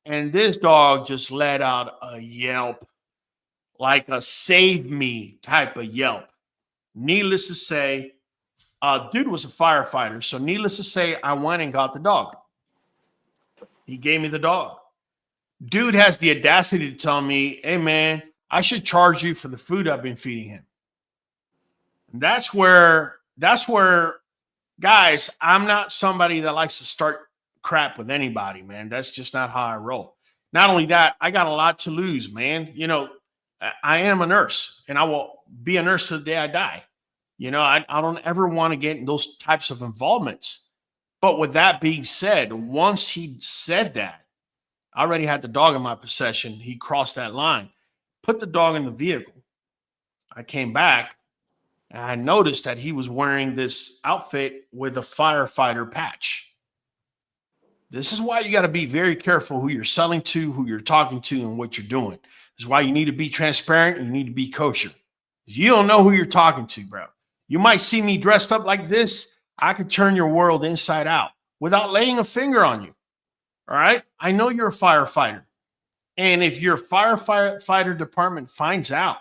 And this dog just let out a yelp, like a save me type of yelp. Needless to say, dude was a firefighter. So needless to say, I went and got the dog. He gave me the dog. Dude has the audacity to tell me, hey, man, I should charge you for the food I've been feeding him. And that's where, guys, I'm not somebody that likes to start crap with anybody, man. That's just not how I roll. Not only that, I got a lot to lose, man. I am a nurse, and I will be a nurse to the day I die. I don't ever want to get in those types of involvements. But with that being said, once he said that, I already had the dog in my possession. He crossed that line, put the dog in the vehicle. I came back, and I noticed that he was wearing this outfit with a firefighter patch. This is why you got to be very careful who you're selling to, who you're talking to, and what you're doing. This is why you need to be transparent and you need to be kosher. You don't know who you're talking to, bro. You might see me dressed up like this. I could turn your world inside out without laying a finger on you. All right? I know you're a firefighter. And if your firefighter department finds out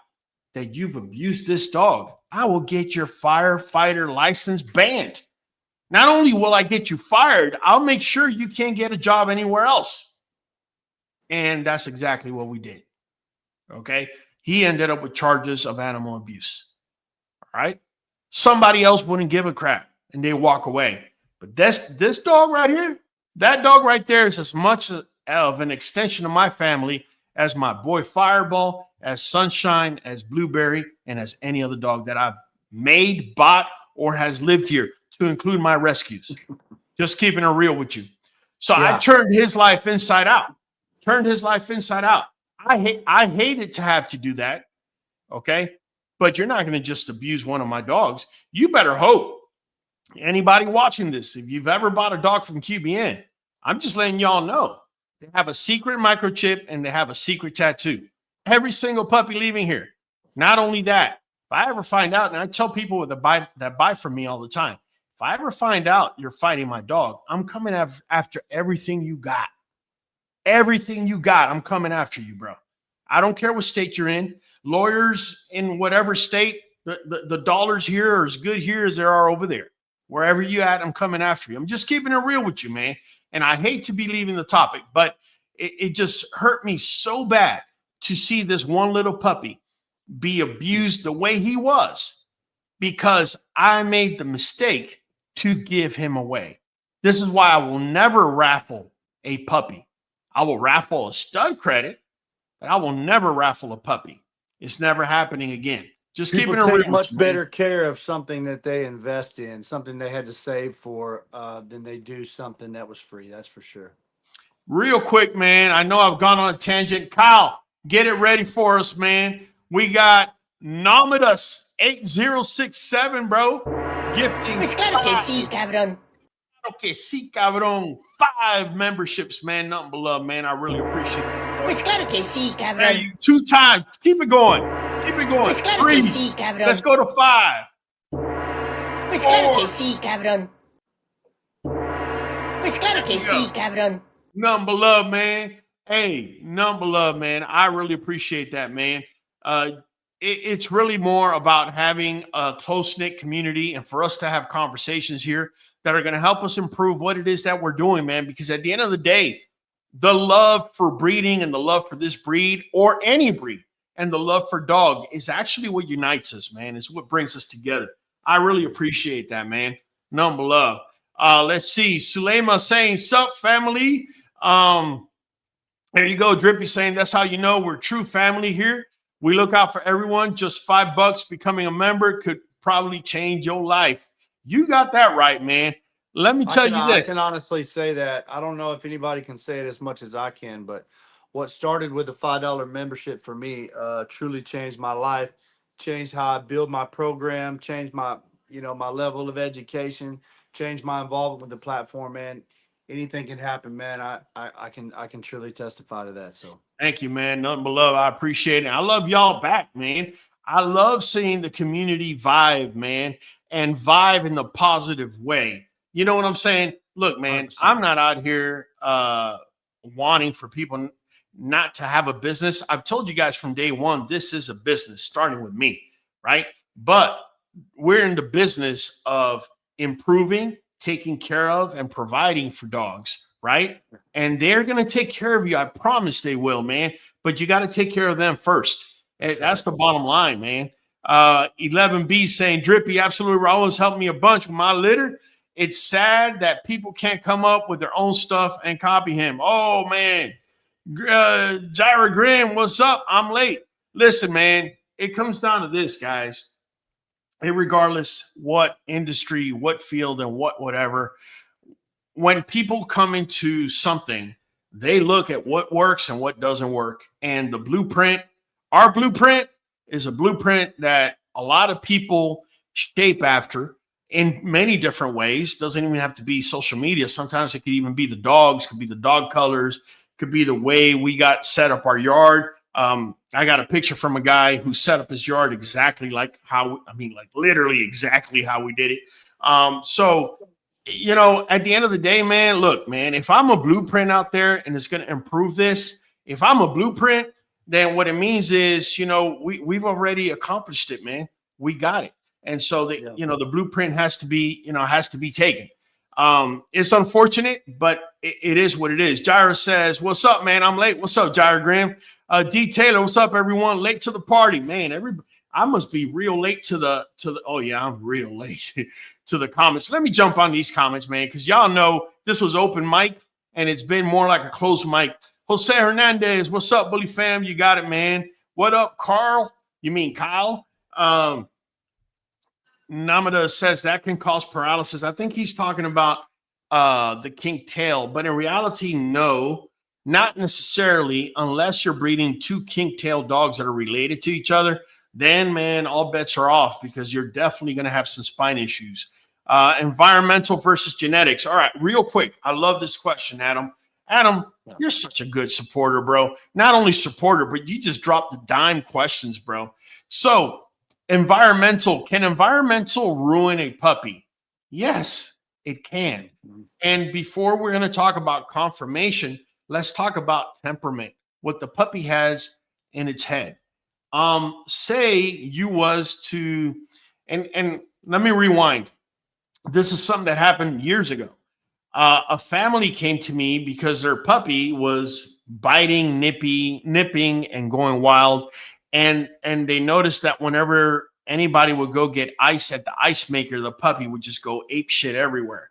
that you've abused this dog, I will get your firefighter license banned. Not only will I get you fired, I'll make sure you can't get a job anywhere else. And that's exactly what we did. Okay? He ended up with charges of animal abuse. All right? Somebody else wouldn't give a crap and they walk away. But this dog right here, that dog right there is as much of an extension of my family as my boy Fireball, as Sunshine, as Blueberry, and as any other dog that I've made, bought, or has lived here, to include my rescues. Just keeping it real with you. So I turned his life inside out. I hated to have to do that. Okay. But you're not going to just abuse one of my dogs. You better hope anybody watching this, if you've ever bought a dog from QBN, I'm just letting y'all know. They have a secret microchip and they have a secret tattoo. Every single puppy leaving here. Not only that, if I ever find out, and I tell people that buy from me all the time, if I ever find out you're fighting my dog, I'm coming after everything you got. Everything you got, I'm coming after you, bro. I don't care what state you're in. Lawyers in whatever state, the dollars here are as good here as there are over there. Wherever you at, I'm coming after you. I'm just keeping it real with you, man. And I hate to be leaving the topic, but it just hurt me so bad to see this one little puppy be abused the way he was because I made the mistake to give him away. This is why I will never raffle a puppy. I will raffle a stud credit, but I will never raffle a puppy. It's never happening again. Just People keeping it real. take much better care of something that they invest in, something they had to save for, than they do something that was free. That's for sure. Real quick, man. I know I've gone on a tangent. Kyle, get it ready for us, man. We got Nomedas 8067, bro. Gifting. Pues claro que sí, cabrón. Okay, sí, cabrón. 5 memberships, man. Nothing but love, man. I really appreciate it. Pues claro que sí, Hey, cabrón. you 2 times. Keep it going. Keep it going. Pues claro 3. que sí, cabrón. Let's go to 5. Pues claro que sí, cabrón. Pues claro que sí, cabrón. Nothing but love, man. Hey, nothing but love, man. I really appreciate that, man. It's really more about having a close-knit community and for us to have conversations here that are going to help us improve what it is that we're doing, man. Because at the end of the day, the love for breeding and the love for this breed or any breed and the love for dog is actually what unites us, man. It's what brings us together. I really appreciate that, man. Nothing but love. Let's see. Sulema saying, sup, family. There you go. Drippy saying, that's how you know we're true family here. We look out for everyone. Just $5 becoming a member could probably change your life. You got that right, man. Let me tell you this. I can honestly say that. I don't know if anybody can say it as much as I can, but what started with a $5 membership for me truly changed my life, changed how I build my program, changed my, my level of education, changed my involvement with the platform, man. Anything can happen, man. I can truly testify to that. So thank you, man. Nothing but love. I appreciate it. I love y'all back, man. I love seeing the community vibe, man, and vibe in the positive way. You know what I'm saying? Look, man, 100%. I'm not out here wanting for people not to have a business. I've told you guys from day one, this is a business starting with me, right? But we're in the business of improving, taking care of, and providing for dogs, right? And they're going to take care of you. I promise they will, man. But you got to take care of them first. And that's the bottom line, man. 11B saying, Drippy, absolutely, Raul's helped me a bunch with my litter. It's sad that people can't come up with their own stuff and copy him. Oh, man. Jaira Graham, what's up? I'm late. Listen, man, it comes down to this, guys. Regardless what industry, what field, and whatever, when people come into something, they look at what works and what doesn't work. And the blueprint, our blueprint, is a blueprint that a lot of people shape after in many different ways. Doesn't even have to be social media. Sometimes it could even be the dogs, could be the dog colors, could be the way we got set up our yard. I got a picture from a guy who set up his yard exactly like literally exactly how we did it. So, at the end of the day, man, look, man, if I'm a blueprint out there and it's going to improve this, if I'm a blueprint, then what it means is, we've already accomplished it, man. We got it. And so the blueprint has to be taken. It's unfortunate, but it is what it is. Jaira says, what's up, man? I'm late. What's up, Jaira Graham? D Taylor, what's up, everyone? Late to the party, man. I must be real late to the oh yeah, I'm real late to the comments. Let me jump on these comments, man, because y'all know this was open mic and it's been more like a closed mic. Jose Hernandez, what's up, Bully fam? You got it, man. What up, Carl? You mean Kyle? Namada says that can cause paralysis. I think he's talking about the kink tail, but in reality, no, not necessarily, unless you're breeding 2 kink tail dogs that are related to each other. Then, man, all bets are off because you're definitely going to have some spine issues. Environmental versus genetics. All right, real quick. I love this question, Adam. Adam, you're such a good supporter, bro. Not only supporter, but you just dropped the dime questions, bro. So, can environmental ruin a puppy? Yes, it can. And before we're going to talk about conformation, let's talk about temperament, what the puppy has in its head. Say you was to, and let me rewind. This is something that happened years ago. A family came to me because their puppy was biting, nipping, and going wild. And they noticed that whenever anybody would go get ice at the ice maker, the puppy would just go ape shit everywhere.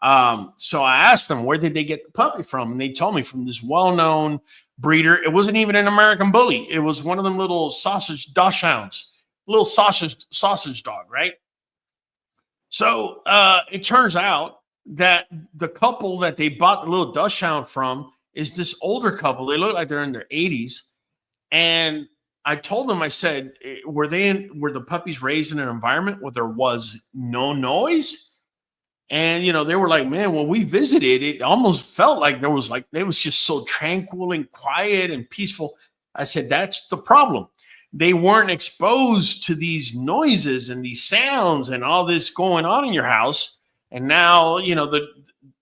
So I asked them, where did they get the puppy from? And they told me from this well-known breeder. It wasn't even an American bully. It was one of them little sausage dachshunds, little sausage dog, right? So it turns out that the couple that they bought the little dachshund from is this older couple. They look like they're in their 80s. And I told them, I said, were the puppies raised in an environment where there was no noise? And, they were like, man, when we visited, it almost felt like it was just so tranquil and quiet and peaceful. I said, that's the problem. They weren't exposed to these noises and these sounds and all this going on in your house. And now,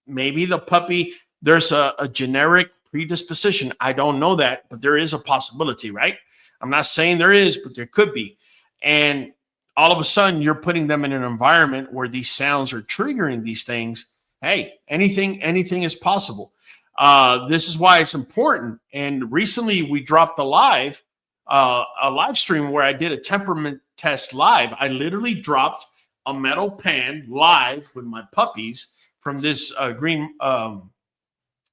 maybe the puppy, there's a generic predisposition. I don't know that, but there is a possibility, right? I'm not saying there is, but there could be. And all of a sudden, you're putting them in an environment where these sounds are triggering these things. Hey, anything is possible. This is why it's important. And recently, we dropped a live stream where I did a temperament test live. I literally dropped a metal pan live with my puppies from this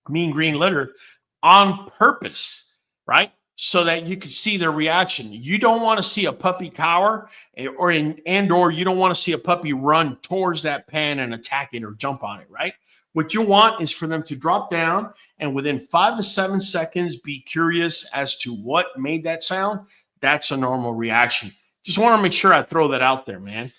mean green litter on purpose, right? So that you could see their reaction. You don't want to see a puppy cower, or you don't want to see a puppy run towards that pan and attack it or jump on it, right? What you want is for them to drop down and within 5 to 7 seconds be curious as to what made that sound. That's a normal reaction. Just want to make sure I throw that out there, man.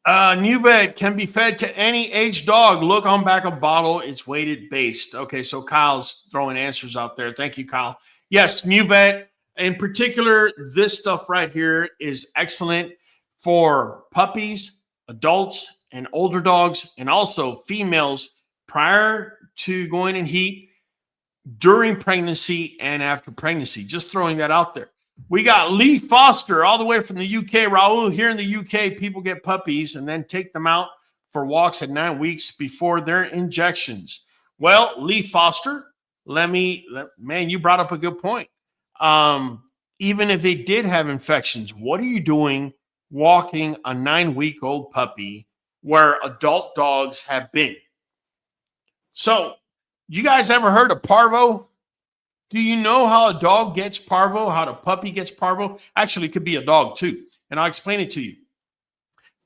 Nuvet can be fed to any age dog. Look on back of bottle. It's weighted based. Okay, so Kyle's throwing answers out there. Thank you, Kyle. Yes, Nuvet. In particular, this stuff right here is excellent for puppies, adults, and older dogs, and also females prior to going in heat, during pregnancy, and after pregnancy. Just throwing that out there. We got Lee Foster all the way from the UK. Raul, here in the UK, people get puppies and then take them out for walks at 9 weeks before their injections. Well, Lee Foster, man, you brought up a good point. Even if they did have infections, what are you doing walking a 9-week-old puppy where adult dogs have been? So, you guys ever heard of parvo? Do you know how a dog gets parvo, how the puppy gets parvo? Actually, it could be a dog too, and I'll explain it to you.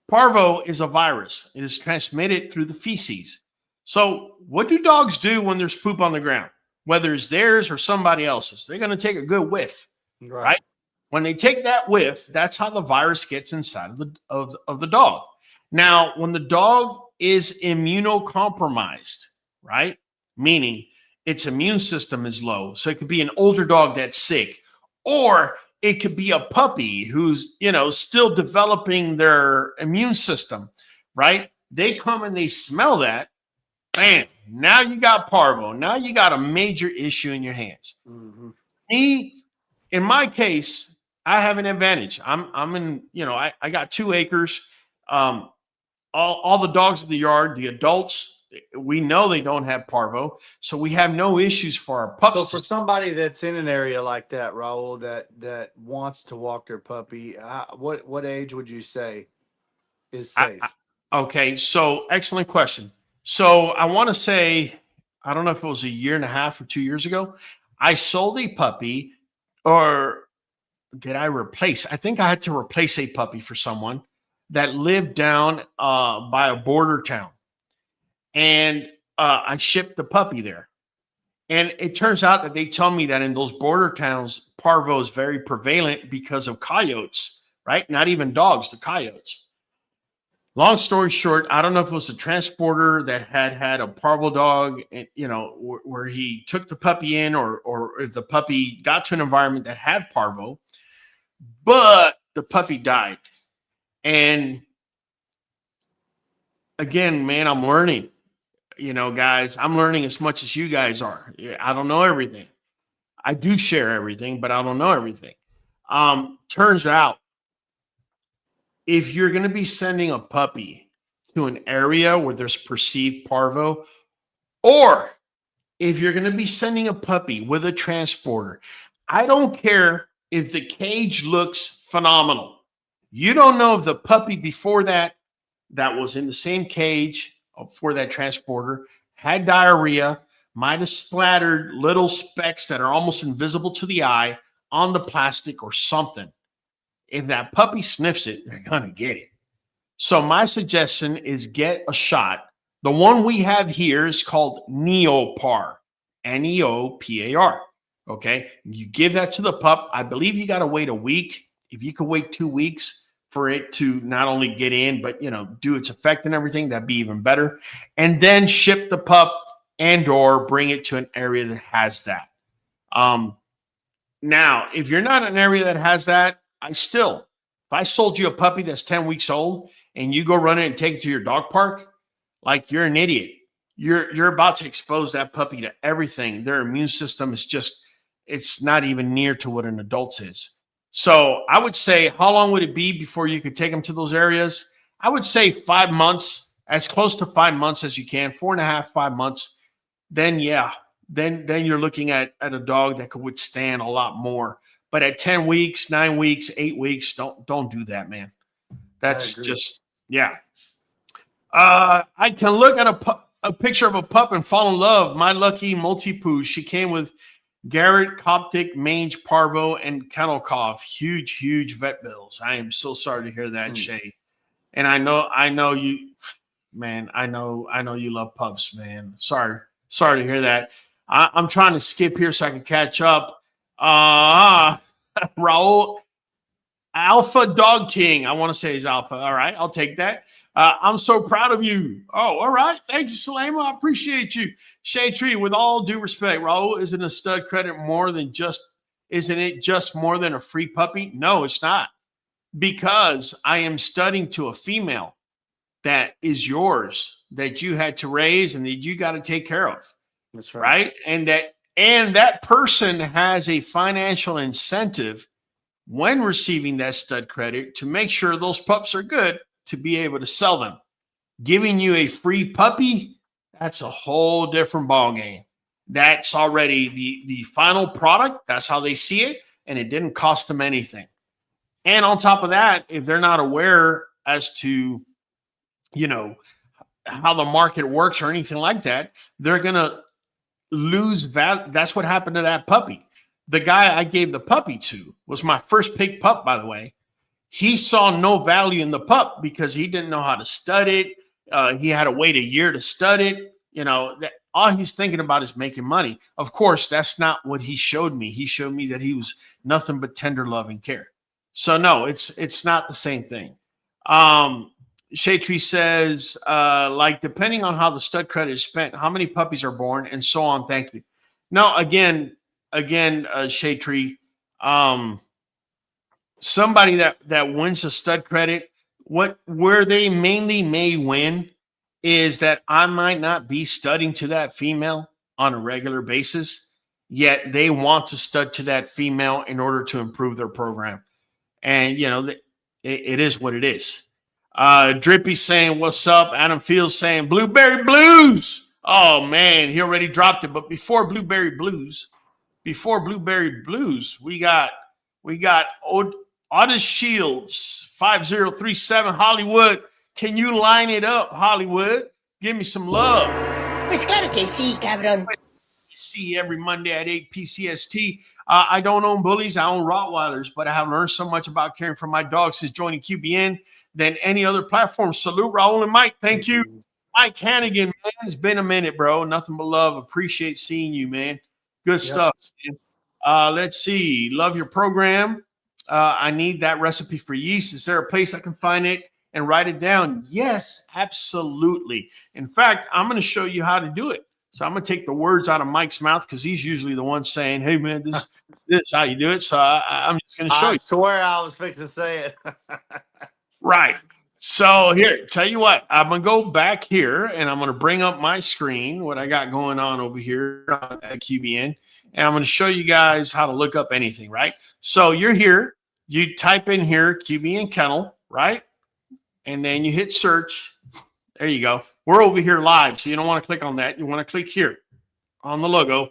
Parvo is a virus. It is transmitted through the feces. So what do dogs do when there's poop on the ground? Whether it's theirs or somebody else's, they're going to take a good whiff, right? When they take that whiff, that's how the virus gets inside of the dog. Now, when the dog is immunocompromised, right, meaning its immune system is low. So it could be an older dog that's sick, or it could be a puppy who's, still developing their immune system, right? They come and they smell that. Bam. Now you got parvo. Now you got a major issue in your hands. Mm-hmm. Me, in my case, I have an advantage. I'm in, I got 2 acres. All the dogs in the yard, the adults, we know they don't have parvo, so we have no issues for our pups. So for somebody that's in an area like that, Raul, that wants to walk their puppy, what age would you say is safe? Okay, so excellent question. So I want to say, I don't know if it was a year and a half or 2 years ago, I sold a puppy, or did I replace? I think I had to replace a puppy for someone that lived down by a border town. And I shipped the puppy there. And it turns out that they tell me that in those border towns, parvo is very prevalent because of coyotes, right? Not even dogs, the coyotes. long story short, I don't know if it was a transporter that had a parvo dog, and where he took the puppy in, or if the puppy got to an environment that had parvo, but the puppy died. And again, man, I'm learning. Guys, I'm learning as much as you guys are. I don't know everything. I do share everything, but I don't know everything. Turns out, if you're going to be sending a puppy to an area where there's perceived parvo, or if you're going to be sending a puppy with a transporter, I don't care if the cage looks phenomenal. You don't know if the puppy before that was in the same cage for that transporter had diarrhea, might have splattered little specks that are almost invisible to the eye on the plastic or something. If that puppy sniffs it, they're going to get it. So my suggestion is get a shot. The one we have here is called Neopar, Neopar. Okay. You give that to the pup. I believe you got to wait a week. If you could wait 2 weeks for it to not only get in, but, do its effect and everything, that'd be even better. And then ship the pup and or bring it to an area that has that. Now, if you're not in an area that has that, if I sold you a puppy that's 10 weeks old and you go run it and take it to your dog park, like, you're an idiot. You're about to expose that puppy to everything. Their immune system is it's not even near to what an adult's is. So I would say, how long would it be before you could take them to those areas? I would say 5 months, as close to 5 months as you can, 4.5, 5 months. Then, then you're looking at a dog that could withstand a lot more. But at 10 weeks, 9 weeks, 8 weeks, don't do that, man. That's just, yeah. I can look at a picture of a pup and fall in love. My lucky multi-poo. She came with Garrett, Coptic, Mange, Parvo, and Kennel Cough. Huge, huge vet bills. I am so sorry to hear that, Shay. And I know you, man. I know you love pups, man. Sorry to hear that. I'm trying to skip here so I can catch up. Raul, Alpha Dog King. I want to say he's Alpha. All right, I'll take that. I'm so proud of you. Oh, all right. Thank you, Salema. I appreciate you. Shade Tree, with all due respect, Raul, isn't a stud credit isn't it just more than a free puppy? No, it's not. Because I am studying to a female that is yours, that you had to raise and that you got to take care of. That's right. Right? And that person has a financial incentive when receiving that stud credit to make sure those pups are good to be able to sell them. Giving you a free puppy, that's a whole different ballgame. That's already the final product. That's how they see it. And it didn't cost them anything. And on top of that, if they're not aware as to, how the market works or anything like that, they're going to lose value. That's what happened to that puppy. The guy I gave the puppy to was my first pig pup, by the way. He saw no value in the pup because he didn't know how to stud it. He had to wait a year to stud it. All he's thinking about is making money. Of course, that's not what he showed me. He showed me that he was nothing but tender love and care. So no, it's not the same thing. Shaytree says, depending on how the stud credit is spent, how many puppies are born, and so on. Thank you. No, again, Shaytree, somebody that wins a stud credit, where they mainly may win is that I might not be studying to that female on a regular basis, yet they want to stud to that female in order to improve their program. And, it is what it is. Drippy saying, what's up? Adam Fields saying, Blueberry Blues. Oh, man, he already dropped it. But before Blueberry Blues, we got Otis Shields, 5037 Hollywood. Can you line it up, Hollywood? Give me some love. Pues claro que sí, cabrón. See every Monday at 8 PCST. I don't own bullies. I own Rottweilers, but I have learned so much about caring for my dogs since joining QBN than any other platform. Salute, Raul and Mike. Thank you. Mike Hannigan, man. It's been a minute, bro. Nothing but love. Appreciate seeing you, man. Good stuff, man. Let's see. Love your program. I need that recipe for yeast. Is there a place I can find it and write it down? Yes, absolutely. In fact, I'm going to show you how to do it. So I'm going to take the words out of Mike's mouth because he's usually the one saying, hey, man, this is how you do it. So I'm just going to show you. I swear I was fixing to say it. Right. So here, tell you what, I'm going to go back here and I'm going to bring up my screen, what I got going on over here at QBN. And I'm going to show you guys how to look up anything, right? So you're here. You type in here, QBN Kennel, right? And then you hit search. There you go. We're over here live, so you don't want to click on that. You want to click here on the logo.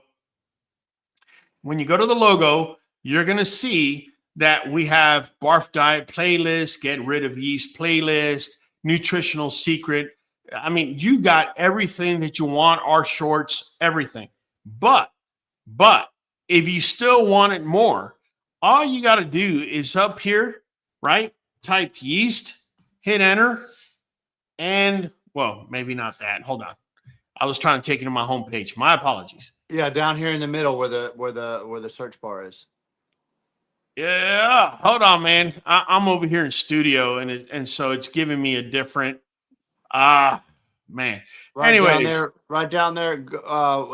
When you go to the logo, you're going to see that we have Barf Diet playlist, get rid of yeast playlist, nutritional secret. I mean, you got everything that you want, our shorts, everything. But if you still want it more, all you got to do is up here, right? Type yeast, hit enter, and well, maybe not that. Hold on. I was trying to take it to my homepage. My apologies. Yeah, down here in the middle where the search bar is. Yeah, hold on, man. I'm over here in studio, and so it's giving me a different. Man. Anyways, right down there.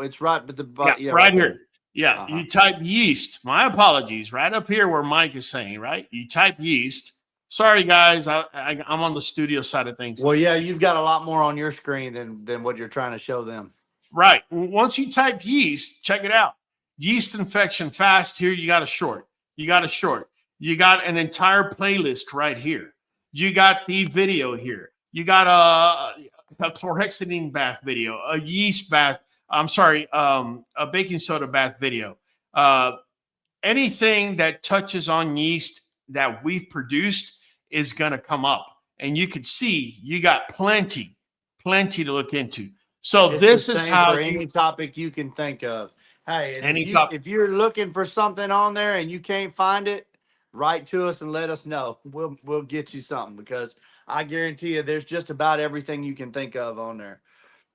It's right, but right here. Yeah, Uh-huh. You type yeast. My apologies. Right up here where Mike is saying, right? You type yeast. Sorry, guys. I'm on the studio side of things. Well, yeah, you've got a lot more on your screen than what you're trying to show them. Right. Once you type yeast, check it out. Yeast infection fast. Here you got a short. You got an entire playlist right here. You got the video here. You got a chlorhexidine bath video, a yeast bath. A baking soda bath video. Anything that touches on yeast that we've produced is going to come up. And you can see you got plenty to look into. So this is how for any topic you can think of. Hey, if you're looking for something on there and you can't find it, write to us and let us know. We'll get you something because I guarantee you there's just about everything you can think of on there.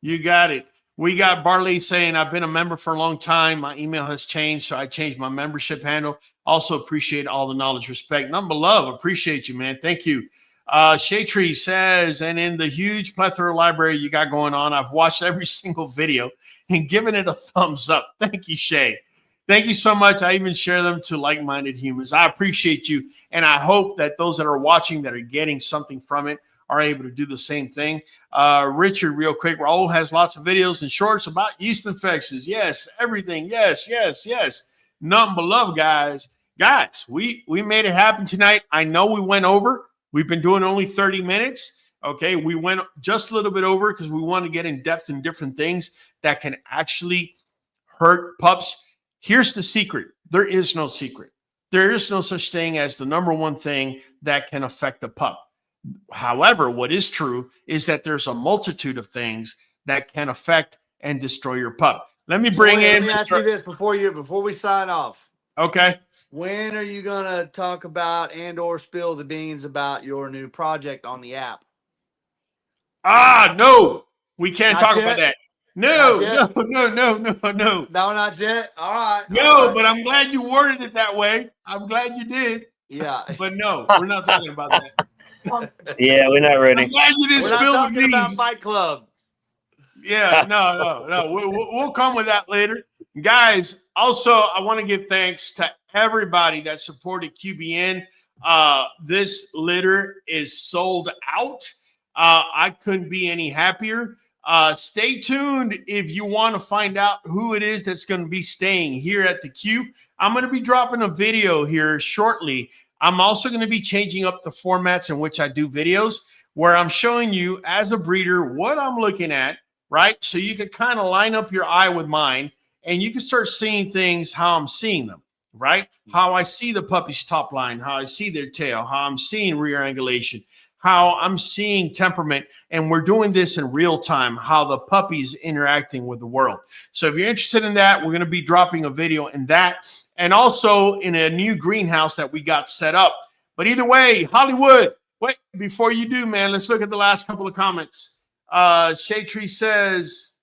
You got it. We got Barley saying, I've been a member for a long time. My email has changed, so I changed my membership handle. Also appreciate all the knowledge, respect. Number love, appreciate you, man. Thank you. Shaytree says, and in the huge plethora library you got going on, I've watched every single video and given it a thumbs up. Thank you, Shay. Thank you so much. I even share them to like-minded humans. I appreciate you, and I hope that those that are watching that are getting something from it are able to do the same thing. Richard, real quick, Raul has lots of videos and shorts about yeast infections. Yes, everything. Yes. Nothing but love, guys. Guys, we made it happen tonight. I know we went over. We've been doing only 30 minutes. Okay, we went just a little bit over because we want to get in depth in different things that can actually hurt pups. Here's the secret. There is no secret. There is no such thing as the number one thing that can affect a pup. However, what is true is that there's a multitude of things that can affect and destroy your pup. Let me ask you this before we sign off. Okay. When are you gonna talk about and/or spill the beans about your new project on the app? No, we can't talk about that. No. No, not yet. All right. But I'm glad you worded it that way. I'm glad you did. Yeah. But no, we're not talking about that. Yeah, we're not ready. I'm glad you didn't We're spill not the talking about beans. Fight Club. Yeah, no. We'll come with that later. Guys, also, I want to give thanks to everybody that supported QBN. This litter is sold out. I couldn't be any happier. Stay tuned if you want to find out who it is that's going to be staying here at the Q. I'm going to be dropping a video here shortly. I'm also going to be changing up the formats in which I do videos where I'm showing you as a breeder what I'm looking at, right? So you can kind of line up your eye with mine and you can start seeing things how I'm seeing them, right? How I see the puppy's top line, how I see their tail, how I'm seeing rear angulation, how I'm seeing temperament, and we're doing this in real time, how the puppy's interacting with the world. So if you're interested in that, we're going to be dropping a video in that and also in a new greenhouse that we got set up. But either way, Hollywood, wait, before you do, man, let's look at the last couple of comments. Shaytree says,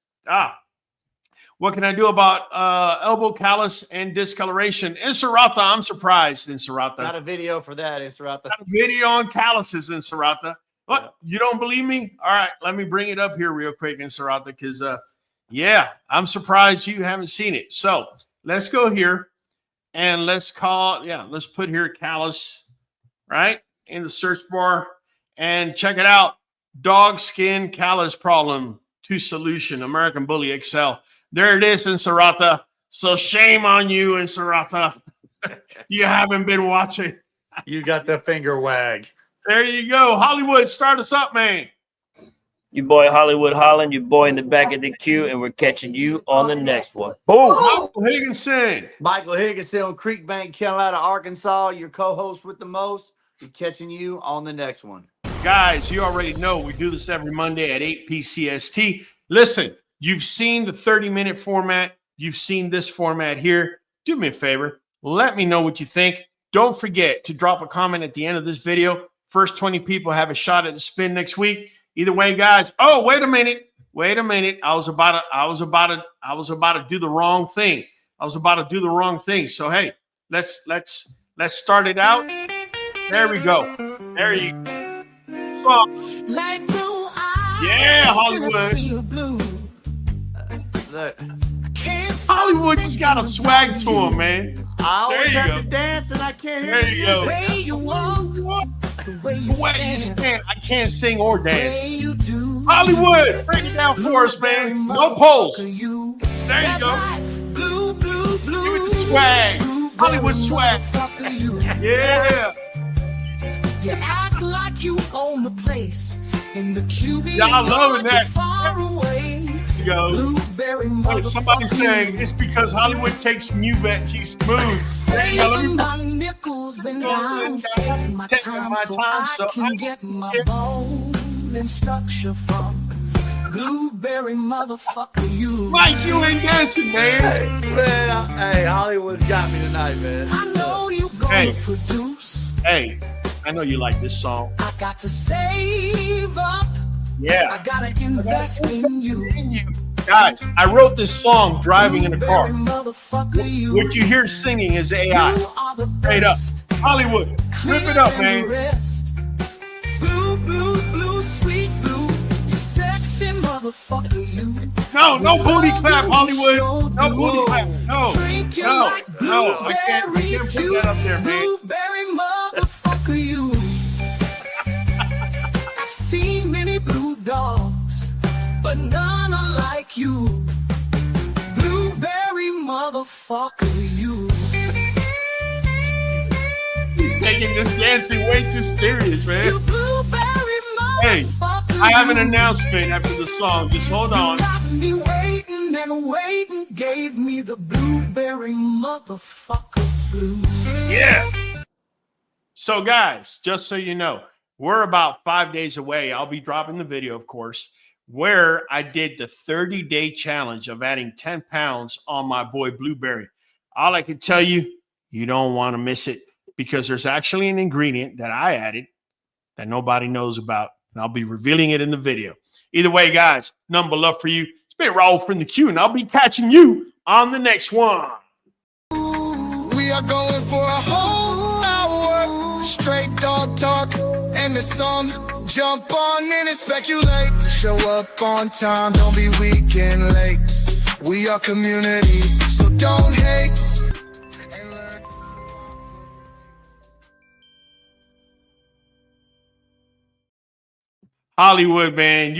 what can I do about elbow callus and discoloration? Insaratha, I'm surprised, Insaratha. Not a video for that, Insaratha. Got a video on calluses, Insaratha. What? You don't believe me? All right, let me bring it up here real quick in Sarata because, yeah, I'm surprised you haven't seen it. So let's go here and let's put here Callus, right, in the search bar and check it out. Dog skin callus problem to solution, American Bully XL. There it is in Sarata. So shame on you in Sarata. You haven't been watching. You got the finger wag. There you go. Hollywood, start us up, man. Your boy Hollywood Holland, your boy in the back of the queue, and we're catching you on the next one. Boom! Michael Higginson. Michael Higginson on Creekbank, Carolina, Arkansas, your co-host with the most. Be catching you on the next one. Guys, you already know we do this every Monday at 8 PCST. Listen, you've seen the 30-minute format. You've seen this format here. Do me a favor. Let me know what you think. Don't forget to drop a comment at the end of this video. First 20 people have a shot at the spin next week. Either way, guys. Oh, wait a minute. Wait a minute. I was about to do the wrong thing. So hey, let's start it out. There we go. There you go. So, yeah, Hollywood. Look, Hollywood just got a swag to him, man. I always There you have go. to dance and I can't hear There you go. The way you The way you stand, I can't sing or dance. you do. Hollywood, break it down for us, man. No polls. There You. you go. Blue, blue, blue. Give it the swag. Hollywood swag. Motherfucker, you. Yeah. You act like you own the place. In the QB, Y'all loving that. far away. You go. Blueberry Hey, somebody's motherfucker, saying you. it's because Hollywood takes Nuvet. He's smooth. There you go. Let Saving me my nickels and dimes, taking my time so I can get my bone and structure from blueberry motherfucker you. Mike, you ain't dancing, man. Hey, Hollywood's got me tonight, man. I know you gonna Hey. produce. Hey, I know you like this song. I got to save up. Yeah. I gotta invest in you. Guys, I wrote this song driving in a car. Blueberry motherfucker you. What you hear singing is AI. You are the Straight up. best. Hollywood, rip it up, man. Blue, blue, blue, sweet blue. You sexy motherfucker, you. No booty clap, Hollywood. No booty clap. No. Drinking No. like No. I can't put blueberry that up there, juice. man. Blueberry motherfucker, you. I've seen many blue dogs, but none are like you. Blueberry motherfucker, you. He's taking this dancing way too serious, You man. blueberry Hey, motherfucker, I have an you. announcement after the song. Just hold on. You got me waiting and waiting, gave me the blueberry motherfucker blues. Yeah. So, guys, just so you know, we're about 5 days away. I'll be dropping the video, of course, where I did the 30-day challenge of adding 10 pounds on my boy Blueberry. All I can tell you, you don't want to miss it because there's actually an ingredient that I added that nobody knows about, and I'll be revealing it in the video. Either way, guys, nothing but love for you. It's been Raul from the Q, and I'll be catching you on the next one. We are going for a whole hour. Straight dog talk and the song. Jump on in and speculate. Show up on time, don't be weak and late. We are community, so don't hate. Hollywood, man.